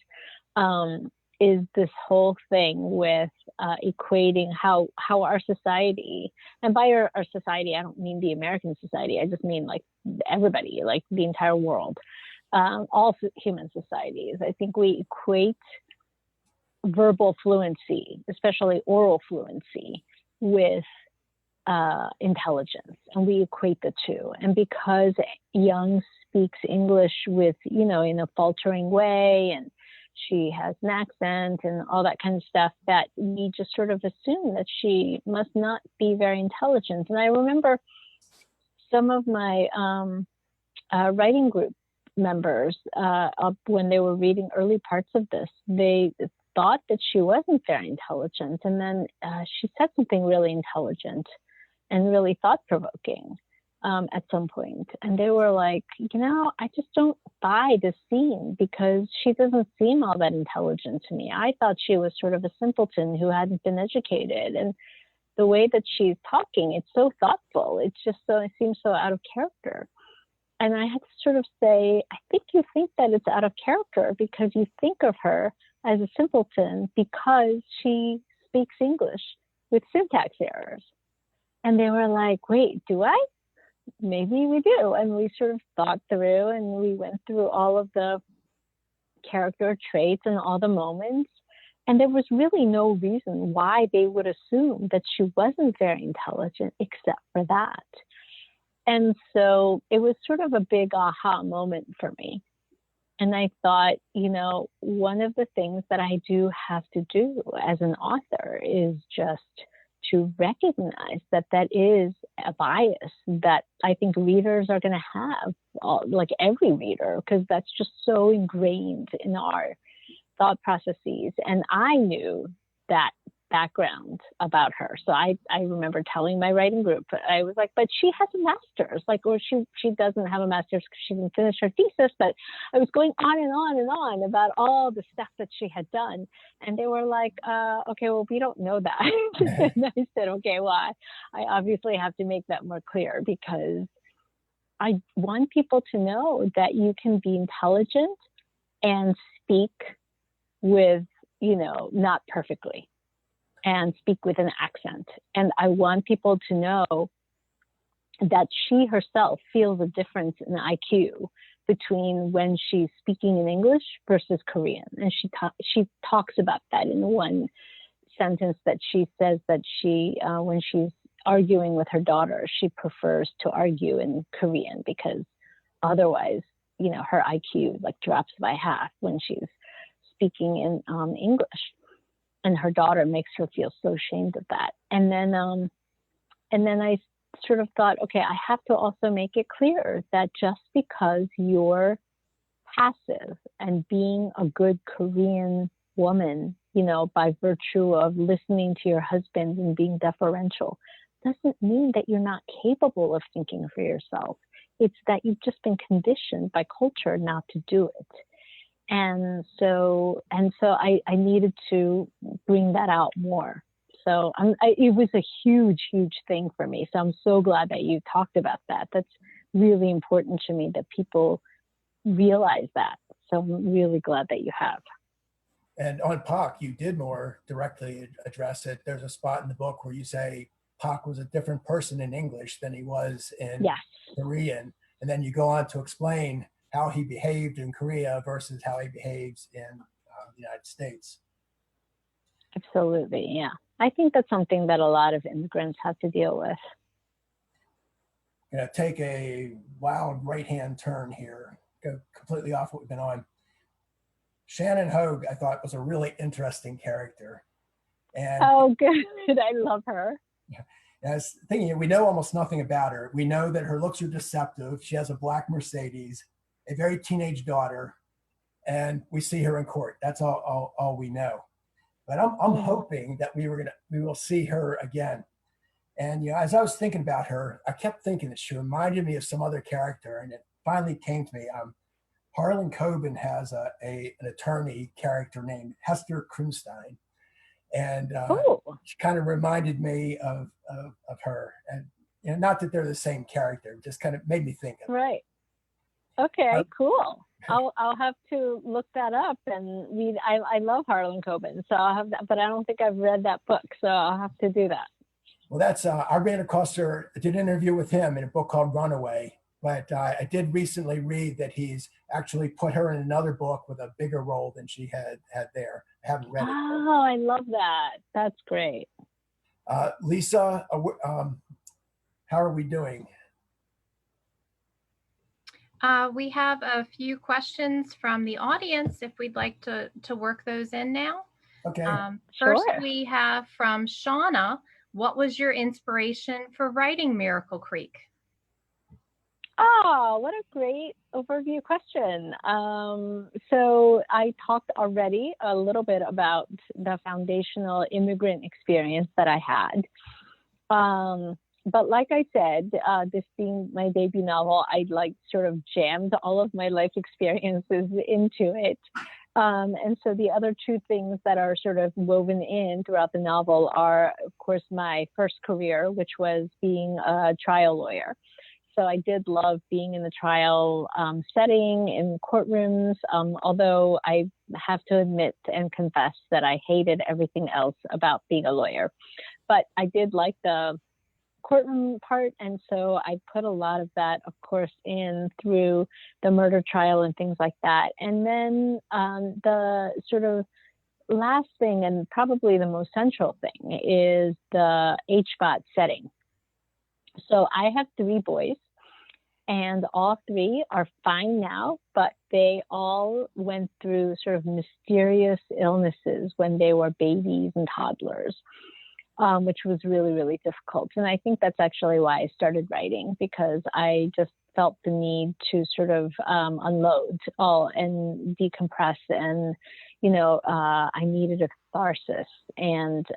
Speaker 2: is this whole thing with equating how our society, and by our society, I don't mean the American society, I just mean like everybody, like the entire world, all human societies. I think we equate verbal fluency, especially oral fluency, with intelligence, and we equate the two. And because Young speaks English with, in a faltering way, and she has an accent and all that kind of stuff, that we just sort of assume that she must not be very intelligent. And I remember some of my writing group members, when they were reading early parts of this, they thought that she wasn't very intelligent. And then she said something really intelligent and really thought-provoking at some point. And they were like, I just don't buy this scene because she doesn't seem all that intelligent to me. I thought she was sort of a simpleton who hadn't been educated. And the way that she's talking, it's so thoughtful. It seems so out of character. And I had to sort of say, I think you think that it's out of character because you think of her as a simpleton because she speaks English with syntax errors. And they were like, wait, do I? Maybe we do. And we sort of thought through and we went through all of the character traits and all the moments. And there was really no reason why they would assume that she wasn't very intelligent except for that. And so it was sort of a big aha moment for me. And I thought, one of the things that I do have to do as an author is just to recognize that is a bias that I think readers are going to have, like every reader, because that's just so ingrained in our thought processes. And I knew that background about her. So I remember telling my writing group, I was like, but she has a master's, or she doesn't have a master's because she didn't finish her thesis, but I was going on and on and on about all the stuff that she had done. And they were like, okay, well, we don't know that. And I said, okay, well, I obviously have to make that more clear because I want people to know that you can be intelligent and speak with, not perfectly, and speak with an accent. And I want people to know that she herself feels a difference in IQ between when she's speaking in English versus Korean. And she talks about that in one sentence that she says that when she's arguing with her daughter, she prefers to argue in Korean because otherwise, her IQ like drops by half when she's speaking in English. And her daughter makes her feel so ashamed of that. And then I sort of thought, okay, I have to also make it clear that just because you're passive and being a good Korean woman, by virtue of listening to your husband and being deferential, doesn't mean that you're not capable of thinking for yourself. It's that you've just been conditioned by culture not to do it. And so I needed to bring that out more. So it was a huge, huge thing for me. So I'm so glad that you talked about that. That's really important to me that people realize that. So I'm really glad that you have.
Speaker 3: And on Pak, you did more directly address it. There's a spot in the book where you say Pak was a different person in English than he was in Korean. And then you go on to explain how he behaved in Korea versus how he behaves in the United States.
Speaker 2: Absolutely, yeah. I think that's something that a lot of immigrants have to deal with.
Speaker 3: I'm going to take a wild right-hand turn here, go completely off what we've been on. Shannon Hogue, I thought, was a really interesting character. And
Speaker 2: oh, good. I love her.
Speaker 3: I was thinking, we know almost nothing about her. We know that her looks are deceptive. She has a black Mercedes, a very teenage daughter, and we see her in court. That's all we know. But I'm hoping that we will see her again. And as I was thinking about her, I kept thinking that she reminded me of some other character, and it finally came to me. Harlan Coben has an attorney character named Hester Krumstein, and she kind of reminded me of her. And not that they're the same character, just kind of made me think of it.
Speaker 2: Right. Okay, cool. I'll have to look that up and read. I love Harlan Coben, so I'll have that, but I don't think I've read that book, so I'll have to do that.
Speaker 3: Well, that's I ran across her. I did an interview with him in a book called Runaway, but I did recently read that he's actually put her in another book with a bigger role than she had there. I haven't read it.
Speaker 2: Oh, I love that. That's great.
Speaker 3: Lisa, how are we doing?
Speaker 1: We have a few questions from the audience if we'd like to work those in now.
Speaker 3: Okay.
Speaker 1: First, we have from Shauna. What was your inspiration for writing Miracle Creek?
Speaker 2: Oh, what a great overview question. So I talked already a little bit about the foundational immigrant experience that I had. But like I said, this being my debut novel, I sort of jammed all of my life experiences into it. And so the other two things that are sort of woven in throughout the novel are, of course, my first career, which was being a trial lawyer. So I did love being in the trial setting, in courtrooms, although I have to admit and confess that I hated everything else about being a lawyer. But I did like the courtroom part, and so I put a lot of that, of course, in through the murder trial and things like that. And then the sort of last thing, and probably the most central thing, is the HBOT setting. So I have 3 boys, and all 3 are fine now, but they all went through sort of mysterious illnesses when they were babies and toddlers. Which was really, really difficult. And I think that's actually why I started writing, because I just felt the need to sort of unload all and decompress. And, I needed a catharsis. And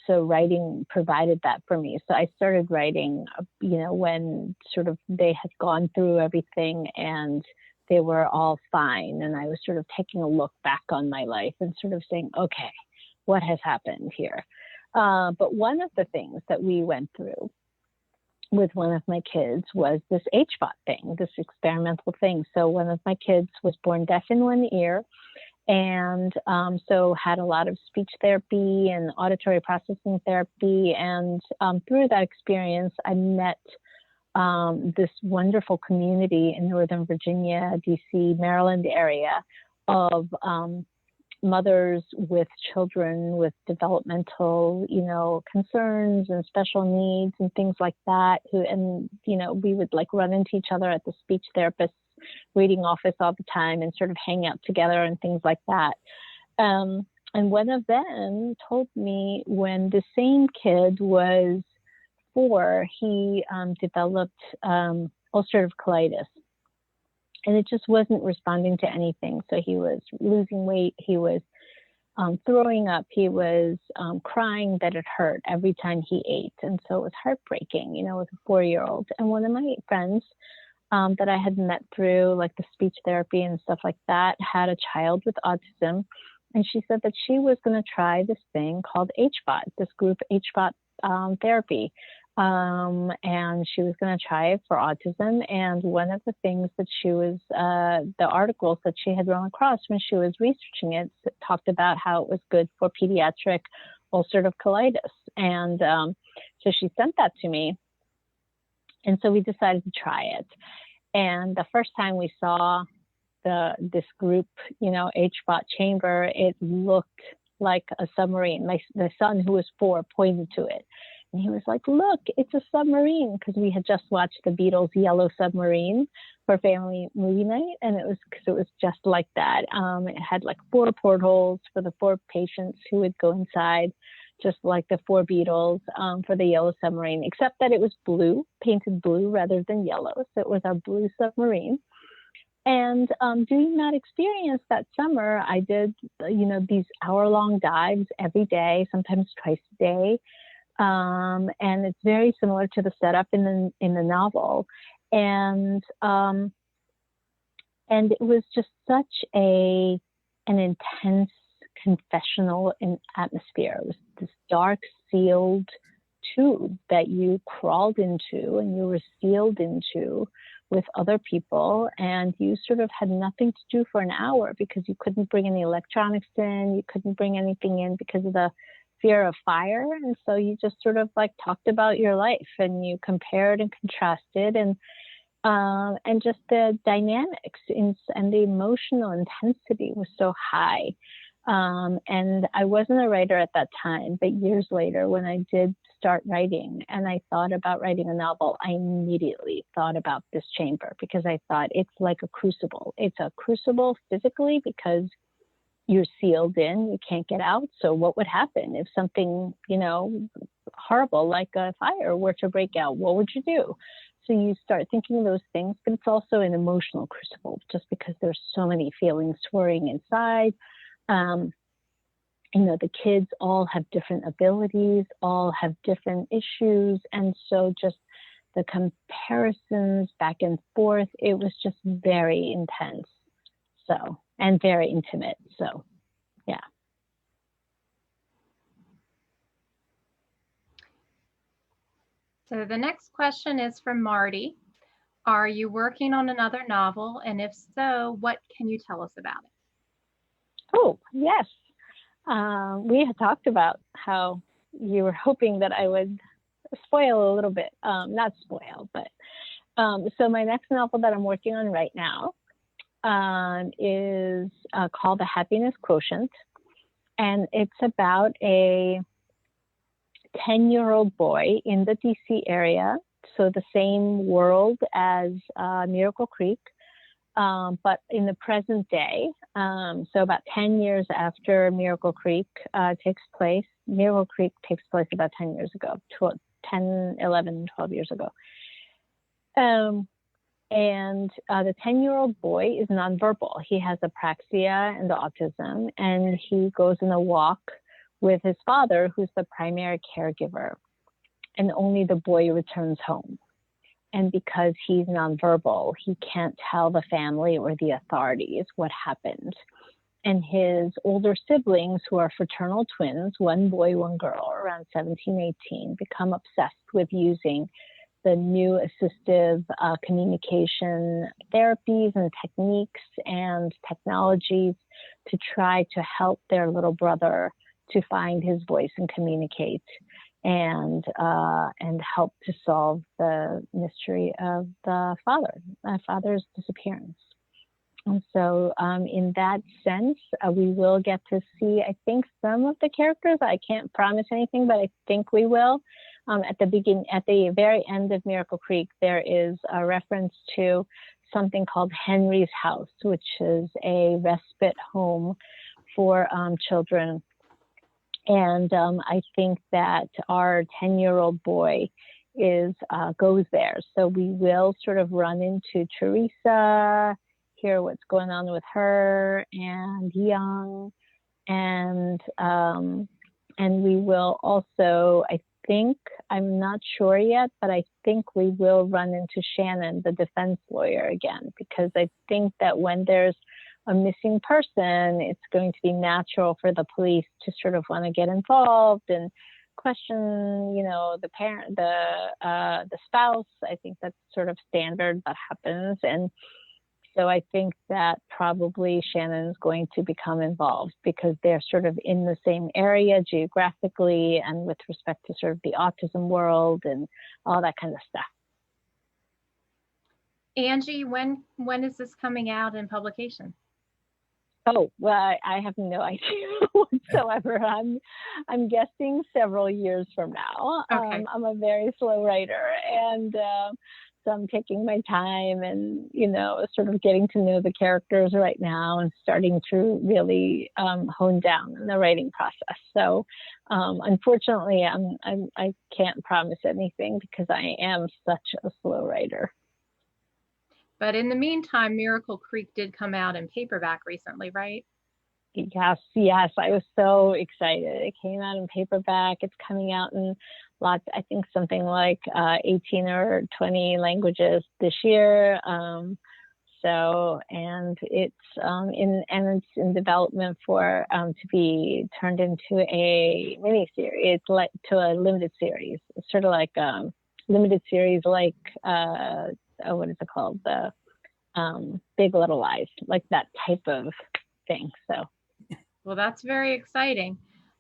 Speaker 2: so writing provided that for me. So I started writing, when sort of they had gone through everything and they were all fine. And I was sort of taking a look back on my life and sort of saying, okay, what has happened here? But one of the things that we went through with one of my kids was this HBOT thing, this experimental thing. So one of my kids was born deaf in one ear, and so had a lot of speech therapy and auditory processing therapy. And through that experience, I met this wonderful community in Northern Virginia, DC, Maryland area of mothers with children with developmental, concerns and special needs and things like that. We would like run into each other at the speech therapist's reading office all the time and sort of hang out together and things like that. And one of them told me when the same kid was 4, he developed ulcerative colitis. And it just wasn't responding to anything. So he was losing weight. He was throwing up. He was crying that it hurt every time he ate. And so it was heartbreaking, with a 4-year-old. And one of my friends that I had met through like the speech therapy and stuff like that had a child with autism. And she said that she was going to try this thing called HBOT, this group HBOT therapy. And she was going to try it for autism. And one of the things that she was, the articles that she had run across when she was researching it talked about how it was good for pediatric ulcerative colitis. And so she sent that to me. And so we decided to try it. And the first time we saw this group, HBOT chamber, it looked like a submarine. My son, who was 4, pointed to it. And he was like, look, it's a submarine, because we had just watched the Beatles' Yellow Submarine for family movie night. And it was just like that. It had like 4 portholes for the 4 patients who would go inside, just like the 4 Beatles for the Yellow Submarine, except that it was blue, painted blue rather than yellow. So it was our blue submarine. And during that experience that summer, I did, these hour-long dives every day, sometimes twice a day. And it's very similar to the setup in the novel. And it was just such an intense confessional atmosphere. It was this dark, sealed tube that you crawled into and you were sealed into with other people, and you sort of had nothing to do for an hour because you couldn't bring any electronics in, you couldn't bring anything in because of the fear of fire. And so you just sort of like talked about your life, and you compared and contrasted, and just the dynamics and the emotional intensity was so high. And I wasn't a writer at that time, but years later, when I did start writing and I thought about writing a novel, I immediately thought about this chamber, because I thought it's like a crucible. It's a crucible physically because you're sealed in, you can't get out. So what would happen if something, horrible like a fire were to break out? What would you do? So you start thinking of those things, but it's also an emotional crucible just because there's so many feelings swirling inside. The kids all have different abilities, all have different issues. And so just the comparisons back and forth, it was just very intense. So, and very intimate. So, yeah.
Speaker 1: So the next question is from Marty. Are you working on another novel? And if so, what can you tell us about it?
Speaker 2: Oh, yes. We had talked about how you were hoping that I would spoil a little bit. Not spoil, but so my next novel that I'm working on right now is called The Happiness Quotient. And it's about a 10-year-old boy in the DC area, so the same world as Miracle Creek, but in the present day. So about 10 years after Miracle Creek takes place. Miracle Creek takes place about 10 years ago, 12 years ago. And the 10-year-old boy is nonverbal. He has apraxia and autism, and he goes on a walk with his father, who's the primary caregiver, and only the boy returns home. And because he's nonverbal, he can't tell the family or the authorities what happened. And his older siblings, who are fraternal twins, one boy, one girl, around 17, 18, become obsessed with using the new assistive communication therapies and techniques and technologies to try to help their little brother to find his voice and communicate. and help to solve the mystery of the father's disappearance. And so in that sense, we will get to see, I think, some of the characters. I can't promise anything, but I think we will. At the very end of Miracle Creek, there is a reference to something called Henry's House, which is a respite home for children. And I think that our 10-year-old boy goes there. So we will sort of run into Teresa, hear what's going on with her and Young, and we will also, I think, I'm not sure yet, but I think we will run into Shannon, the defense lawyer, again, because I think that when there's a missing person, it's going to be natural for the police to sort of want to get involved and question, the parent, the spouse. I think that's sort of standard that happens. And so I think that probably Shannon's going to become involved because they're sort of in the same area geographically and with respect to sort of the autism world and all that kind of stuff.
Speaker 1: Angie, when is this coming out in publication?
Speaker 2: Oh, well, I have no idea whatsoever. I'm guessing several years from now.
Speaker 1: Okay.
Speaker 2: I'm a very slow writer, and so I'm taking my time and, sort of getting to know the characters right now and starting to really hone down in the writing process. So unfortunately, I can't promise anything because I am such a slow writer.
Speaker 1: But in the meantime, Miracle Creek did come out in paperback recently, right?
Speaker 2: Yes. I was so excited. It came out in paperback. It's coming out in lots, I think something like 18 or 20 languages this year. And it's in development for to be turned into a mini series. It's like to a limited series. It's sort of like limited series, like what is it called? The Big Little Lies, like that type of thing. So,
Speaker 1: well, that's very exciting.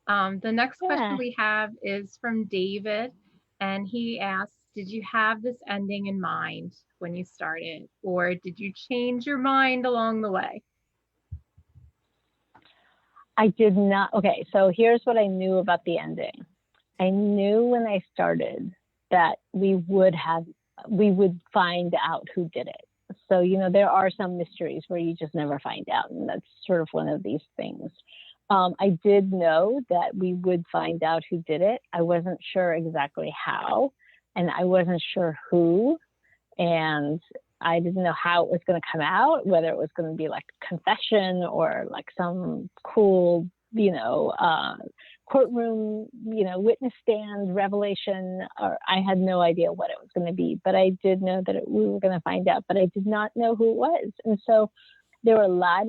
Speaker 1: The next question we have is from David, and he asks, did you have this ending in mind when you started, or did you change your mind along the way?
Speaker 2: I did not. Okay, so here's what I knew about the ending. I knew when I started that we would find out who did it. So, there are some mysteries where you just never find out, and that's sort of one of these things. I did know that we would find out who did it. I wasn't sure exactly how, and I wasn't sure who, and I didn't know how it was going to come out, whether it was going to be like a confession or like some cool, courtroom, witness stand revelation, or I had no idea what it was going to be, but I did know that we were going to find out, but I did not know who it was. And so there were a lot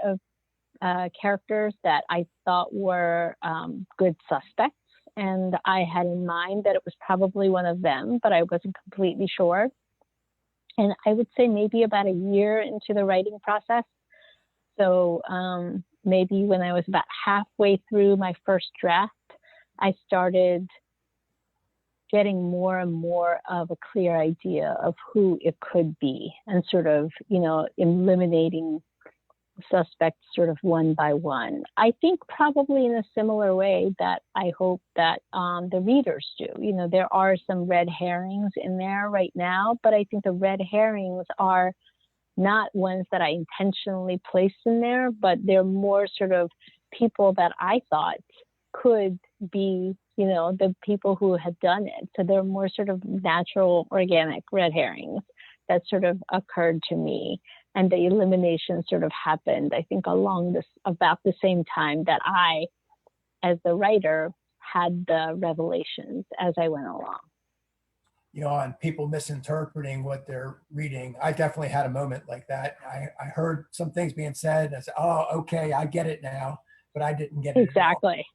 Speaker 2: of characters that I thought were good suspects, and I had in mind that it was probably one of them, but I wasn't completely sure. And I would say maybe about a year into the writing process, so maybe when I was about halfway through my first draft, I started getting more and more of a clear idea of who it could be, and sort of, eliminating suspects sort of one by one. I think probably in a similar way that I hope that the readers do. There are some red herrings in there right now, but I think the red herrings are not ones that I intentionally placed in there, but they're more sort of people that I thought could be, the people who had done it. So they're more sort of natural, organic red herrings that sort of occurred to me. And the elimination sort of happened, I think, about the same time that I, as the writer, had the revelations as I went along.
Speaker 3: On people misinterpreting what they're reading, I definitely had a moment like that. I heard some things being said, and I said, oh, okay, I get it now, but I didn't get it.
Speaker 2: Exactly.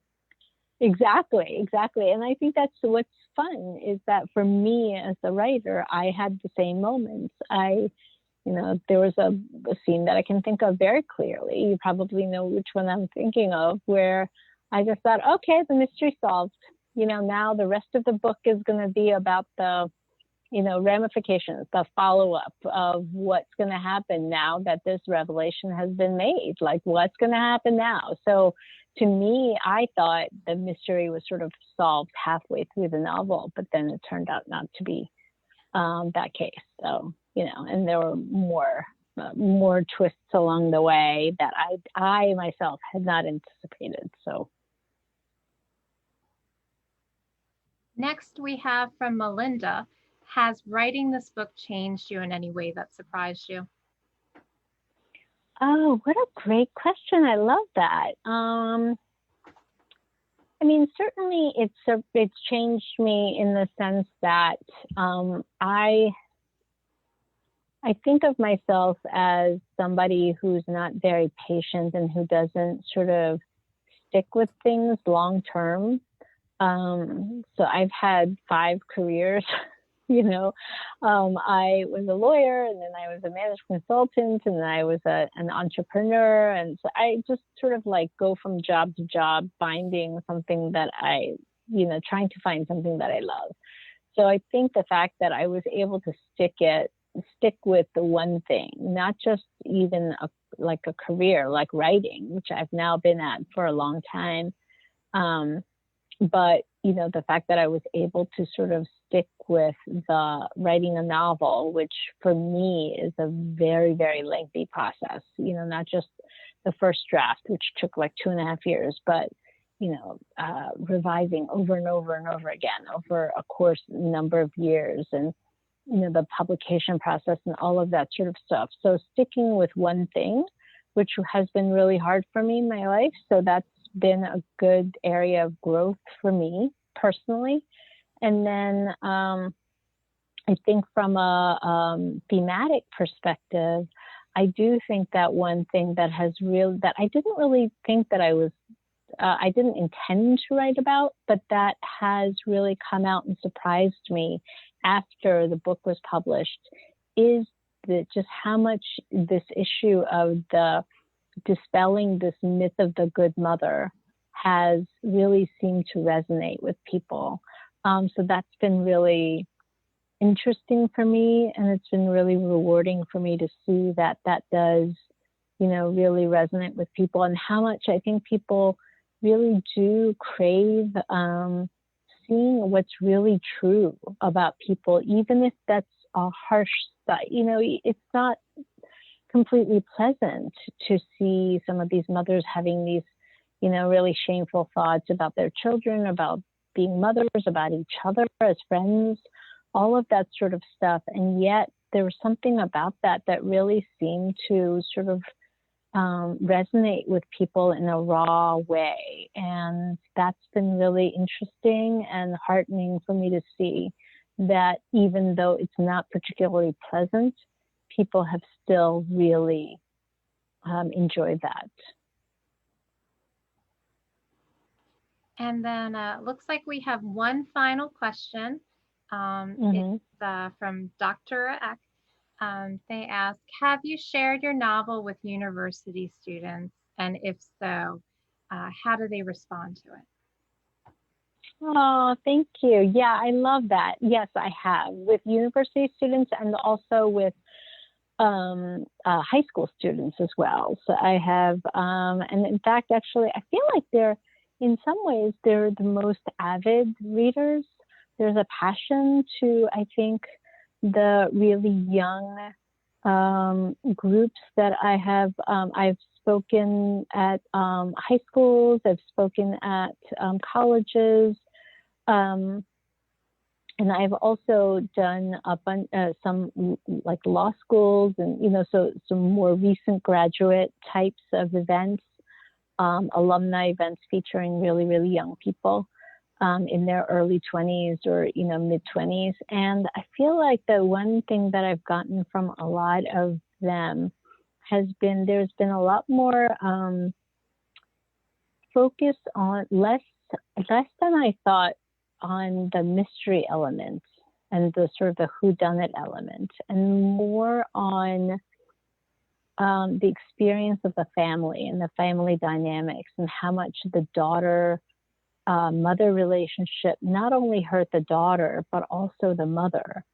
Speaker 2: And I think that's what's fun, is that for me as the writer, I had the same moments. There was a scene that I can think of very clearly. You probably know which one I'm thinking of, where I just thought, okay, the mystery solved. Now the rest of the book is going to be about the, ramifications, the follow-up of what's going to happen now that this revelation has been made. Like, what's going to happen now? So to me, I thought the mystery was sort of solved halfway through the novel, but then it turned out not to be that case. So, and there were more twists along the way that I myself had not anticipated. So.
Speaker 1: Next, we have from Melinda. Has writing this book changed you in any way that surprised you?
Speaker 2: Oh, what a great question. I love that. I mean, certainly it's changed me in the sense that I think of myself as somebody who's not very patient and who doesn't sort of stick with things long term. So I've had 5 careers. I was a lawyer, and then I was a management consultant, and then I was an entrepreneur. And so I just sort of like go from job to job, finding something that trying to find something that I love. So I think the fact that I was able to stick with the one thing, not just even a career like writing, which I've now been at for a long time. But, the fact that I was able to sort of stick with the writing a novel, which for me is a very, very lengthy process, not just the first draft, which took like 2.5 years, but, revising over and over and over again over a course number of years, and, the publication process and all of that sort of stuff. So sticking with one thing, which has been really hard for me in my life. So that's been a good area of growth for me personally. And then I think from a thematic perspective, I do think that one thing that I didn't really think that I didn't intend to write about, but that has really come out and surprised me after the book was published, is that just how much this issue of the dispelling this myth of the good mother has really seemed to resonate with people. So that's been really interesting for me, and it's been really rewarding for me to see that does, really resonate with people, and how much I think people really do crave seeing what's really true about people, even if that's a harsh side. It's not completely pleasant to see some of these mothers having these, really shameful thoughts about their children, about being mothers, about each other as friends, all of that sort of stuff. And yet there was something about that really seemed to sort of resonate with people in a raw way. And that's been really interesting and heartening for me to see that even though it's not particularly pleasant, people have still really enjoyed that.
Speaker 1: And then looks like we have one final question. It's from Dr. Eck. They ask, have you shared your novel with university students? And if so, how do they respond to it?
Speaker 2: Oh, thank you. Yeah, I love that. Yes, I have, with university students and also with high school students as well. So I have, and in fact, actually, I feel like in some ways, they're the most avid readers. There's a passion to, I think, the really young groups that I have. I've spoken at high schools, I've spoken at colleges, and I've also done some like law schools and, so some more recent graduate types of events, alumni events featuring really, really young people in their early 20s or, mid 20s. And I feel like the one thing that I've gotten from a lot of them has been, there's been a lot more focus on less than I thought on the mystery element and the sort of the whodunit element, and more on the experience of the family and the family dynamics, and how much the daughter mother relationship not only hurt the daughter, but also the mother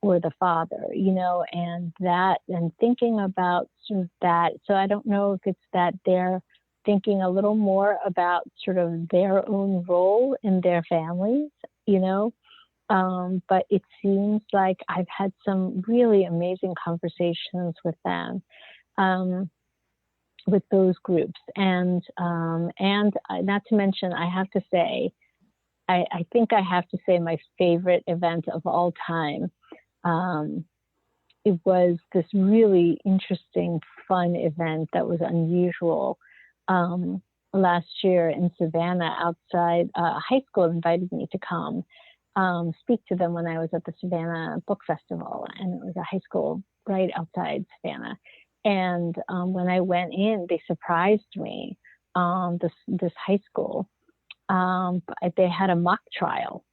Speaker 2: or the father, and thinking about sort of that. So I don't know if it's that they're thinking a little more about sort of their own role in their families, but it seems like I've had some really amazing conversations with them, with those groups. And not to mention, I have to say, I think I have to say my favorite event of all time. It was this really interesting, fun event that was unusual. Last year in Savannah, outside high school invited me to come speak to them when I was at the Savannah Book Festival, and it was a high school right outside Savannah. And when I went in, they surprised me. This high school, they had a mock trial.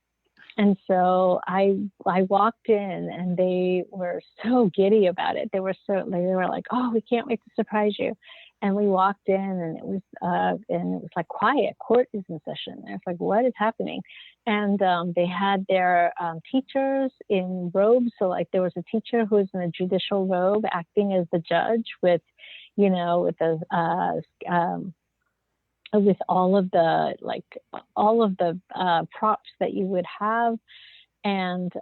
Speaker 2: And so I walked in, and they were so giddy about it. They were like, "Oh, we can't wait to surprise you." And we walked in, and it was like quiet. Court is in session. And it's like, what is happening? And they had their teachers in robes. So like there was a teacher who was in a judicial robe acting as the judge with all of the props that you would have, and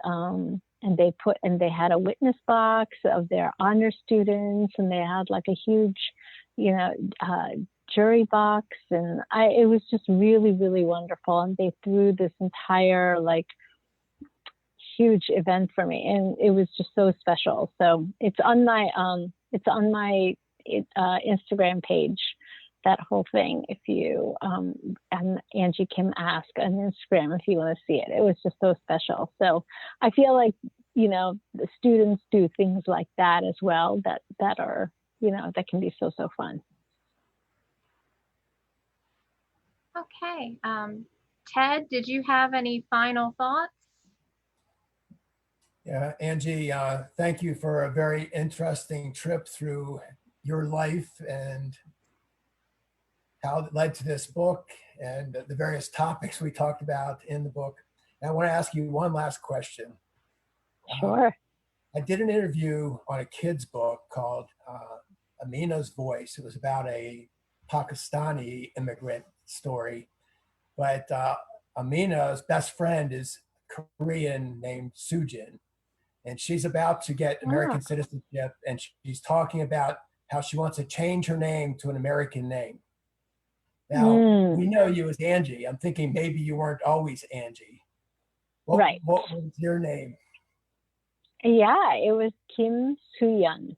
Speaker 2: they had a witness box of their honor students, and they had like a huge, jury box, and it was just really, really wonderful. And they threw this entire like huge event for me, and it was just so special. So it's on my Instagram page, that whole thing. If you and Angie Kim Ask on Instagram, if you want to see it, it was just so special. So I feel like the students do things like that as well, that are that can be so fun.
Speaker 1: Okay, Ted, did you have any final thoughts?
Speaker 3: Yeah, Angie, thank you for a very interesting trip through your life and how it led to this book and the various topics we talked about in the book. And I want to ask you one last question.
Speaker 2: Sure.
Speaker 3: I did an interview on a kid's book called Amina's Voice. It was about a Pakistani immigrant story, but Amina's best friend is Korean named Sujin, and she's about to get American citizenship, and she's talking about how she wants to change her name to an American name. Now, we know you as Angie. I'm thinking maybe you weren't always Angie. What was your name?
Speaker 2: Yeah, it was Kim Soo-yeon.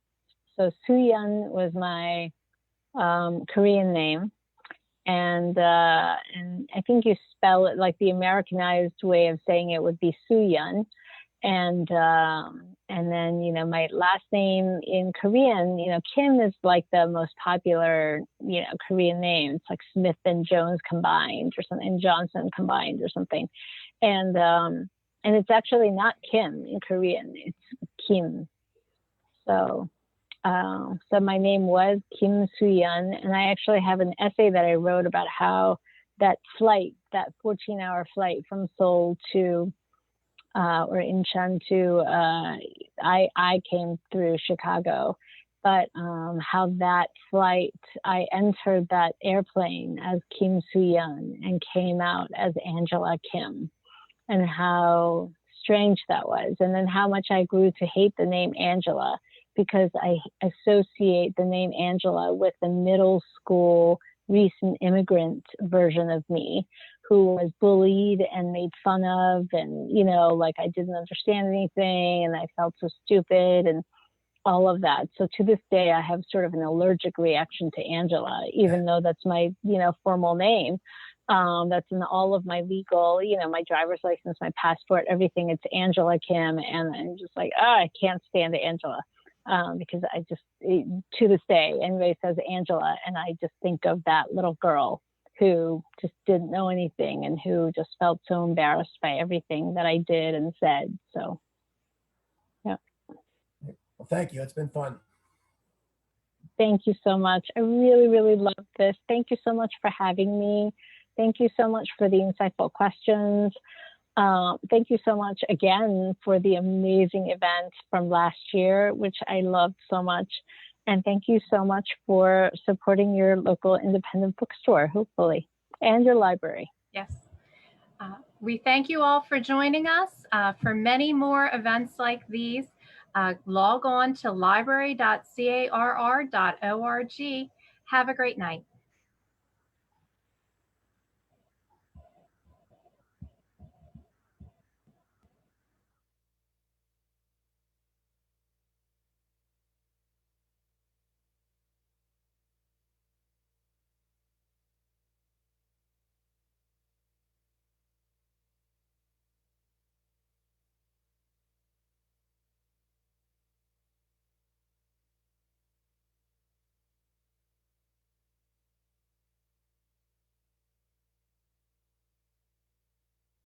Speaker 2: So Soo-yeon was my Korean name. And I think you spell it like the Americanized way of saying it would be Soo-yeon. And then, my last name in Korean, Kim is like the most popular, Korean name. It's like Smith and Jones combined or something, and Johnson combined or something. And it's actually not Kim in Korean, it's Kim. So my name was Kim Soo-yeon, and I actually have an essay that I wrote about how that 14-hour flight from Seoul to or Incheon to I came through Chicago, but how that flight, I entered that airplane as Kim Soo-yeon and came out as Angela Kim, and how strange that was. And then how much I grew to hate the name Angela, because I associate the name Angela with the middle school recent immigrant version of me, who was bullied and made fun of, and like I didn't understand anything, and I felt so stupid and all of that. So to this day, I have sort of an allergic reaction to Angela, even though that's my formal name. That's in all of my legal, my driver's license, my passport, everything. It's Angela Kim, and I'm just like, I can't stand Angela. Because I just, to this day, anybody says Angela, and I just think of that little girl who just didn't know anything and who just felt so embarrassed by everything that I did and said. So, yeah.
Speaker 3: Well, thank you. It's been fun.
Speaker 2: Thank you so much. I really, really love this. Thank you so much for having me. Thank you so much for the insightful questions. Thank you so much again for the amazing event from last year, which I loved so much. And thank you so much for supporting your local independent bookstore, hopefully, and your library.
Speaker 1: Yes. We thank you all for joining us. For many more events like these, log on to library.carr.org. Have a great night.